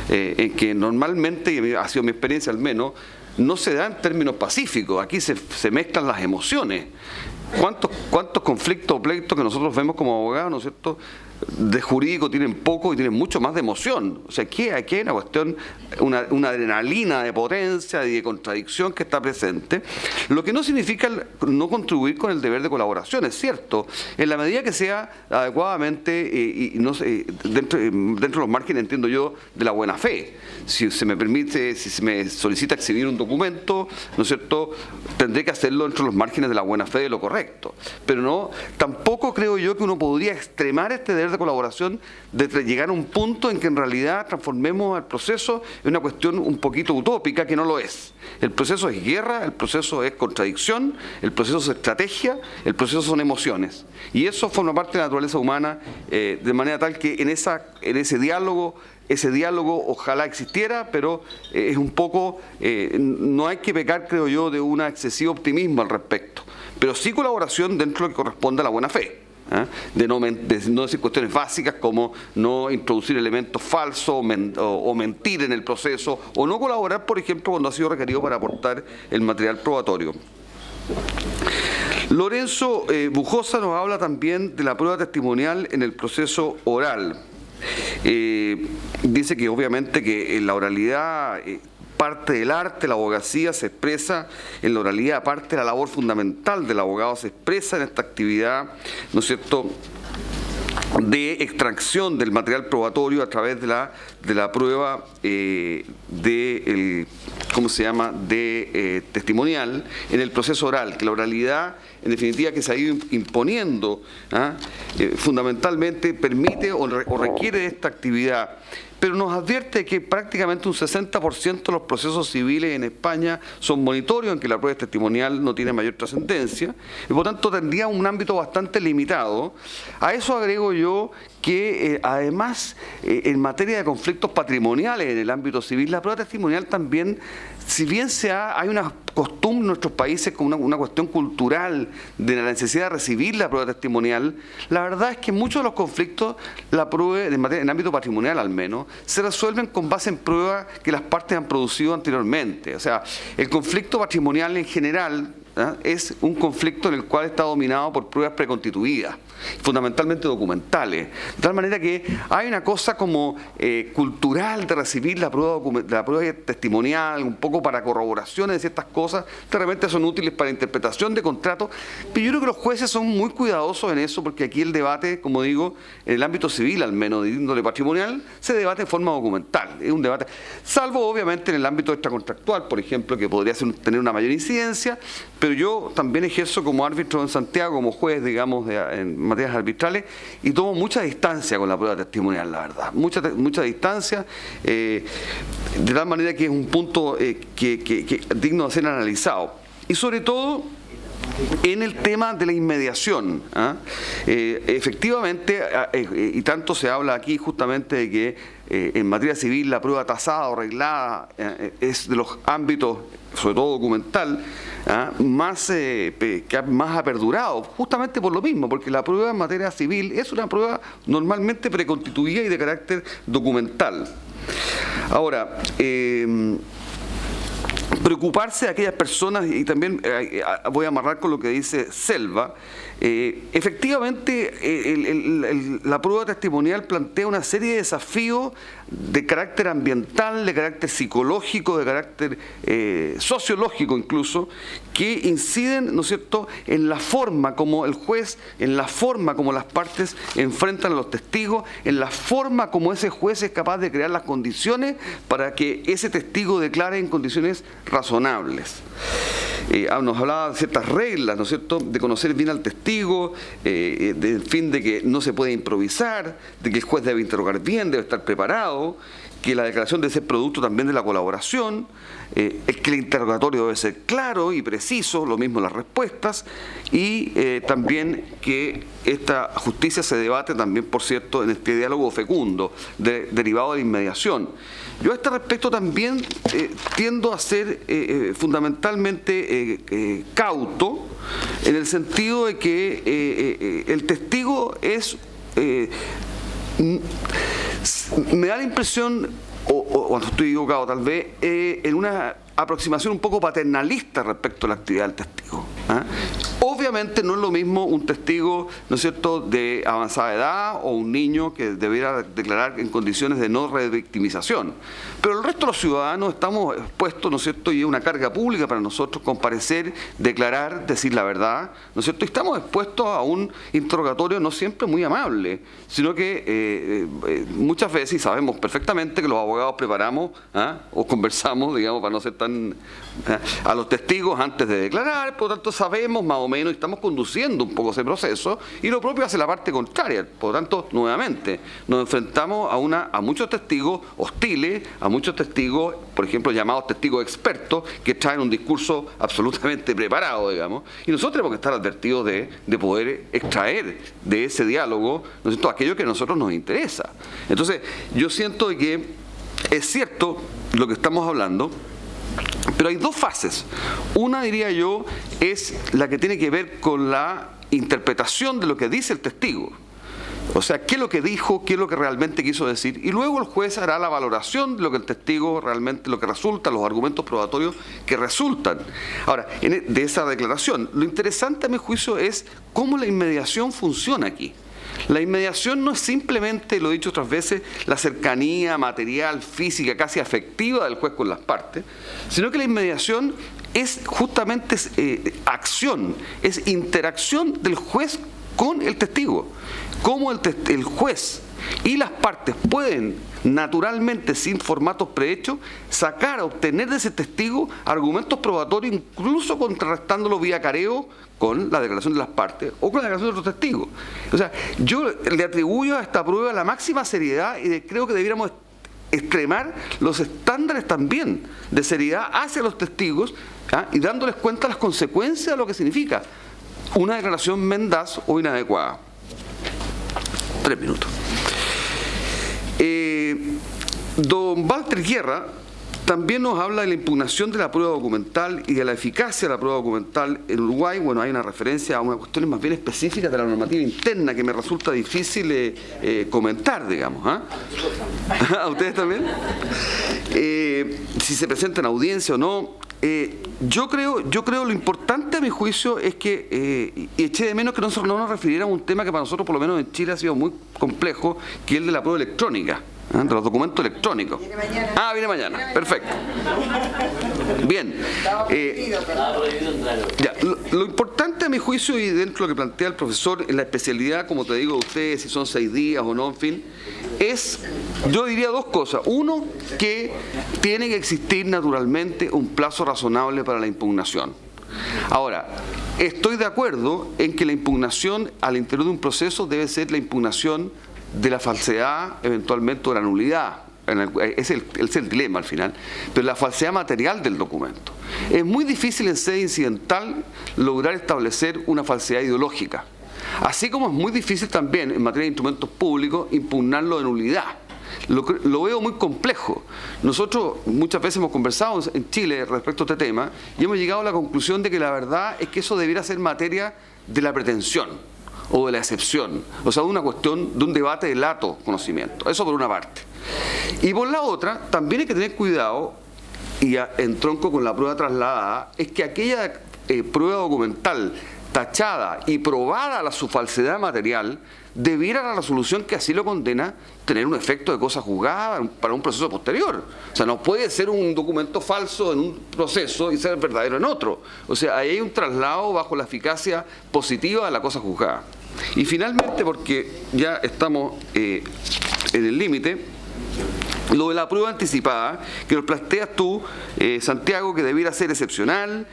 G: en que normalmente, y ha sido mi experiencia al menos, no se da en términos pacíficos. Aquí se mezclan las emociones ¿Cuántos conflictos o pleitos que nosotros vemos como abogados, ¿no es cierto?, de jurídico tienen poco y tienen mucho más de emoción? O sea, aquí hay una cuestión, una adrenalina de potencia y de contradicción que está presente, lo que no significa no contribuir con el deber de colaboración, es cierto, en la medida que sea adecuadamente y no sé, dentro de los márgenes, entiendo yo, de la buena fe. Si se me permite, si se me solicita exhibir un documento, ¿no es cierto?, tendré que hacerlo dentro de los márgenes de la buena fe de lo correcto. Pero no, tampoco creo yo que uno podría extremar este deber de colaboración de llegar a un punto en que en realidad transformemos el proceso en una cuestión un poquito utópica, que no lo es. El proceso es guerra, el proceso es contradicción, el proceso es estrategia, el proceso son emociones. Y eso forma parte de la naturaleza humana, de manera tal que en ese diálogo ojalá existiera, pero es un poco, no hay que pecar, creo yo, de un excesivo optimismo al respecto, pero sí colaboración dentro de lo que corresponde a la buena fe. De no decir cuestiones básicas como no introducir elementos falsos o mentir en el proceso, o no colaborar, por ejemplo, cuando ha sido requerido para aportar el material probatorio. Lorenzo Bujosa nos habla también de la prueba testimonial en el proceso oral. Dice que obviamente que en la oralidad parte del arte, la abogacía se expresa en la oralidad, parte de la labor fundamental del abogado se expresa en esta actividad, ¿no es cierto?, de extracción del material probatorio a través de la prueba testimonial en el proceso oral, que la oralidad, en definitiva, que se ha ido imponiendo, fundamentalmente permite o requiere de esta actividad. Pero nos advierte que prácticamente un 60% de los procesos civiles en España son monitorios, en que la prueba testimonial no tiene mayor trascendencia, y por tanto tendría un ámbito bastante limitado. A eso agrego yo que además en materia de conflictos patrimoniales en el ámbito civil, la prueba testimonial también, si bien hay una costumbre en nuestros países como una cuestión cultural de la necesidad de recibir la prueba testimonial, la verdad es que muchos de los conflictos, en ámbito patrimonial al menos, se resuelven con base en pruebas que las partes han producido anteriormente. O sea, el conflicto patrimonial en general es un conflicto en el cual está dominado por pruebas preconstituidas, fundamentalmente documentales, de tal manera que hay una cosa como cultural de recibir la prueba testimonial, un poco para corroboraciones de ciertas cosas, de repente son útiles para interpretación de contratos, pero yo creo que los jueces son muy cuidadosos en eso, porque aquí el debate, como digo, en el ámbito civil al menos, de índole patrimonial, se debate en forma documental, es un debate, salvo obviamente en el ámbito extracontractual, por ejemplo, que podría tener una mayor incidencia, pero yo también ejerzo como árbitro en Santiago, como juez, digamos, en materias arbitrales, y tomo mucha distancia con la prueba testimonial, la verdad, mucha distancia, de tal manera que es un punto que digno de ser analizado. Y sobre todo en el tema de la inmediación, efectivamente, y tanto se habla aquí justamente de que en materia civil la prueba tasada o reglada es de los ámbitos, sobre todo documental, que más ha perdurado, justamente por lo mismo, porque la prueba en materia civil es una prueba normalmente preconstituida y de carácter documental. Ahora, preocuparse de aquellas personas, y también voy a amarrar con lo que dice Selva, efectivamente la prueba testimonial plantea una serie de desafíos de carácter ambiental, de carácter psicológico, de carácter sociológico incluso, que inciden, ¿no es cierto?, en la forma como el juez, en la forma como las partes enfrentan a los testigos, en la forma como ese juez es capaz de crear las condiciones para que ese testigo declare en condiciones razonables. Nos hablaba de ciertas reglas, ¿no es cierto?, de conocer bien al testigo, en fin, de que no se puede improvisar, de que el juez debe interrogar bien, debe estar preparado, que la declaración debe ser producto también de la colaboración, que el interrogatorio debe ser claro y preciso, lo mismo las respuestas, y también que esta justicia se debate también, por cierto, en este diálogo fecundo, derivado de inmediación. Yo a este respecto también tiendo a ser fundamentalmente cauto, en el sentido de que el testigo es... me da la impresión, o cuando estoy equivocado tal vez, en una aproximación un poco paternalista respecto a la actividad del testigo. Obviamente no es lo mismo un testigo, ¿no es cierto?, de avanzada edad o un niño que debiera declarar en condiciones de no revictimización. Pero el resto de los ciudadanos estamos expuestos, ¿no es cierto?, y es una carga pública para nosotros comparecer, declarar, decir la verdad, ¿no es cierto?, y estamos expuestos a un interrogatorio no siempre muy amable, sino que muchas veces, y sabemos perfectamente que los abogados preparamos o conversamos, digamos, para no ser tan a los testigos antes de declarar, por lo tanto sabemos más o menos, estamos conduciendo un poco ese proceso, y lo propio hace la parte contraria. Por lo tanto, nuevamente, nos enfrentamos a muchos testigos hostiles, a muchos testigos, por ejemplo, llamados testigos expertos, que traen un discurso absolutamente preparado, digamos, y nosotros tenemos que estar advertidos de poder extraer de ese diálogo, ¿no es cierto?, aquello que a nosotros nos interesa. Entonces, yo siento que es cierto lo que estamos hablando, pero hay dos fases. Una, diría yo, es la que tiene que ver con la interpretación de lo que dice el testigo. O sea, qué es lo que dijo, qué es lo que realmente quiso decir. Y luego el juez hará la valoración de lo que el testigo realmente, lo que resulta, los argumentos probatorios que resultan. Ahora, de esa declaración, lo interesante a mi juicio es cómo la inmediación funciona aquí. La inmediación no es simplemente, lo he dicho otras veces, la cercanía material, física, casi afectiva del juez con las partes, sino que la inmediación es justamente acción, es interacción del juez con el testigo. Cómo el juez y las partes pueden naturalmente, sin formatos prehechos, obtener de ese testigo argumentos probatorios, incluso contrarrestándolo vía careo con la declaración de las partes o con la declaración de otros testigos. O sea, yo le atribuyo a esta prueba la máxima seriedad y creo que debiéramos extremar los estándares también de seriedad hacia los testigos y dándoles cuenta de las consecuencias de lo que significa una declaración mendaz o inadecuada. 3 minutos. Don Walter Guerra también nos habla de la impugnación de la prueba documental y de la eficacia de la prueba documental en Uruguay. Bueno, hay una referencia a unas cuestiones más bien específicas de la normativa interna que me resulta difícil comentar, digamos. ¿A ustedes también? Si se presenta en audiencia o no. Yo creo lo importante a mi juicio es que, y eché de menos que no nos refiriéramos a un tema que para nosotros, por lo menos en Chile, ha sido muy complejo, que es el de la prueba electrónica, de los documentos electrónicos. Viene mañana. Viene mañana, perfecto. Bien. Lo importante a mi juicio, y dentro de lo que plantea el profesor, en la especialidad, como te digo a ustedes, si son 6 días o no, en fin, es, yo diría 2 cosas. Uno, que tiene que existir naturalmente un plazo razonable para la impugnación. Ahora, estoy de acuerdo en que la impugnación al interior de un proceso debe ser la impugnación de la falsedad, eventualmente, o la nulidad. Es el dilema al final, pero la falsedad material del documento. Es muy difícil en sede incidental lograr establecer una falsedad ideológica, así como es muy difícil también en materia de instrumentos públicos impugnarlo de nulidad. Lo veo muy complejo. Nosotros muchas veces hemos conversado en Chile respecto a este tema y hemos llegado a la conclusión de que la verdad es que eso debiera ser materia de la pretensión o de la excepción, o sea, de una cuestión de un debate de lato conocimiento. Eso por una parte. Y por la otra, también hay que tener cuidado, y en tronco con la prueba trasladada, es que aquella prueba documental tachada y probada su falsedad material, debiera la resolución que así lo condena tener un efecto de cosa juzgada para un proceso posterior. O sea, no puede ser un documento falso en un proceso y ser verdadero en otro. O sea, ahí hay un traslado bajo la eficacia positiva de la cosa juzgada. Y finalmente, porque ya estamos en el límite, lo de la prueba anticipada, que lo planteas tú, Santiago, que debiera ser excepcional,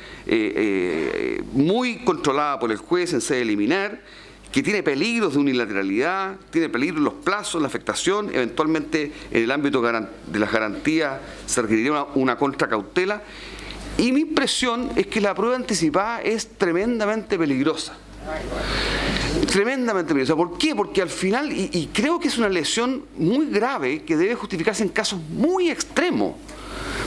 G: muy controlada por el juez en sede liminar, que tiene peligros de unilateralidad, tiene peligros en los plazos, en la afectación, eventualmente en el ámbito de las garantías se requeriría una contracautela. Y mi impresión es que la prueba anticipada es tremendamente peligrosa. Tremendamente peligrosa. ¿Por qué? Porque al final, y creo que es una lesión muy grave que debe justificarse en casos muy extremos,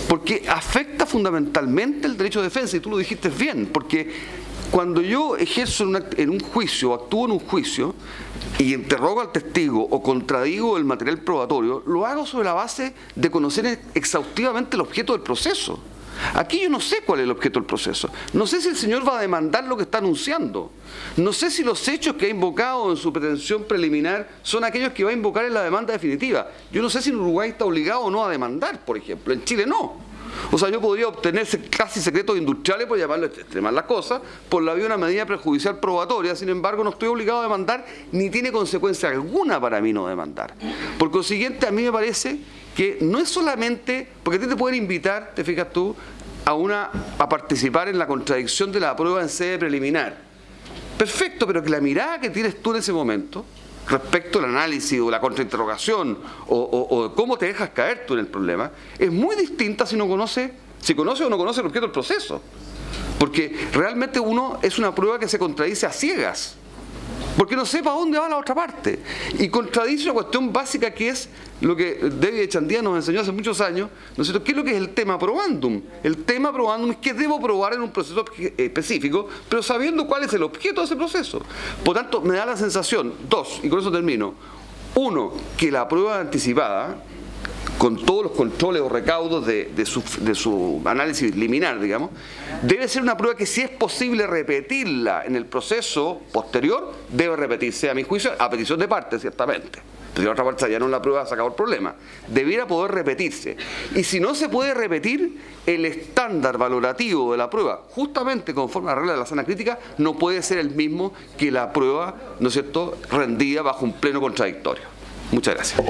G: porque afecta fundamentalmente el derecho de defensa, y tú lo dijiste bien, porque cuando yo ejerzo en un juicio, o actúo en un juicio, y interrogo al testigo o contradigo el material probatorio, lo hago sobre la base de conocer exhaustivamente el objeto del proceso. Aquí yo no sé cuál es el objeto del proceso. No sé si el señor va a demandar lo que está anunciando. No sé si los hechos que ha invocado en su pretensión preliminar son aquellos que va a invocar en la demanda definitiva. Yo no sé si en Uruguay está obligado o no a demandar, por ejemplo. En Chile no. O sea, yo podría obtener casi secretos industriales, por llamarlo extremar las cosas, por la vía de una medida prejudicial probatoria. Sin embargo, no estoy obligado a demandar, ni tiene consecuencia alguna para mí no demandar. Por consiguiente, a mí me parece que no es solamente, porque a ti te pueden invitar, te fijas tú, a participar en la contradicción de la prueba en sede preliminar. Perfecto, pero que la mirada que tienes tú en ese momento, respecto al análisis o la contrainterrogación o cómo te dejas caer tú en el problema, es muy distinta si conoce o no conoce el objeto del proceso. Porque realmente uno es una prueba que se contradice a ciegas, porque no sepa dónde va la otra parte. Y contradice una cuestión básica que es lo que David Echandía nos enseñó hace muchos años, ¿no es cierto? ¿Qué es lo que es el tema probandum? El tema probandum es que debo probar en un proceso específico, pero sabiendo cuál es el objeto de ese proceso. Por tanto, me da la sensación, dos, y con eso termino, uno, que la prueba anticipada, con todos los controles o recaudos de su análisis liminar, digamos, debe ser una prueba que, si es posible repetirla en el proceso posterior, debe repetirse, a mi juicio, a petición de parte, ciertamente. Si la otra parte ya no la prueba, se acabó el problema. Debiera poder repetirse. Y si no se puede repetir, el estándar valorativo de la prueba, justamente conforme a la regla de la sana crítica, no puede ser el mismo que la prueba, ¿no es cierto?, rendida bajo un pleno contradictorio. Muchas gracias.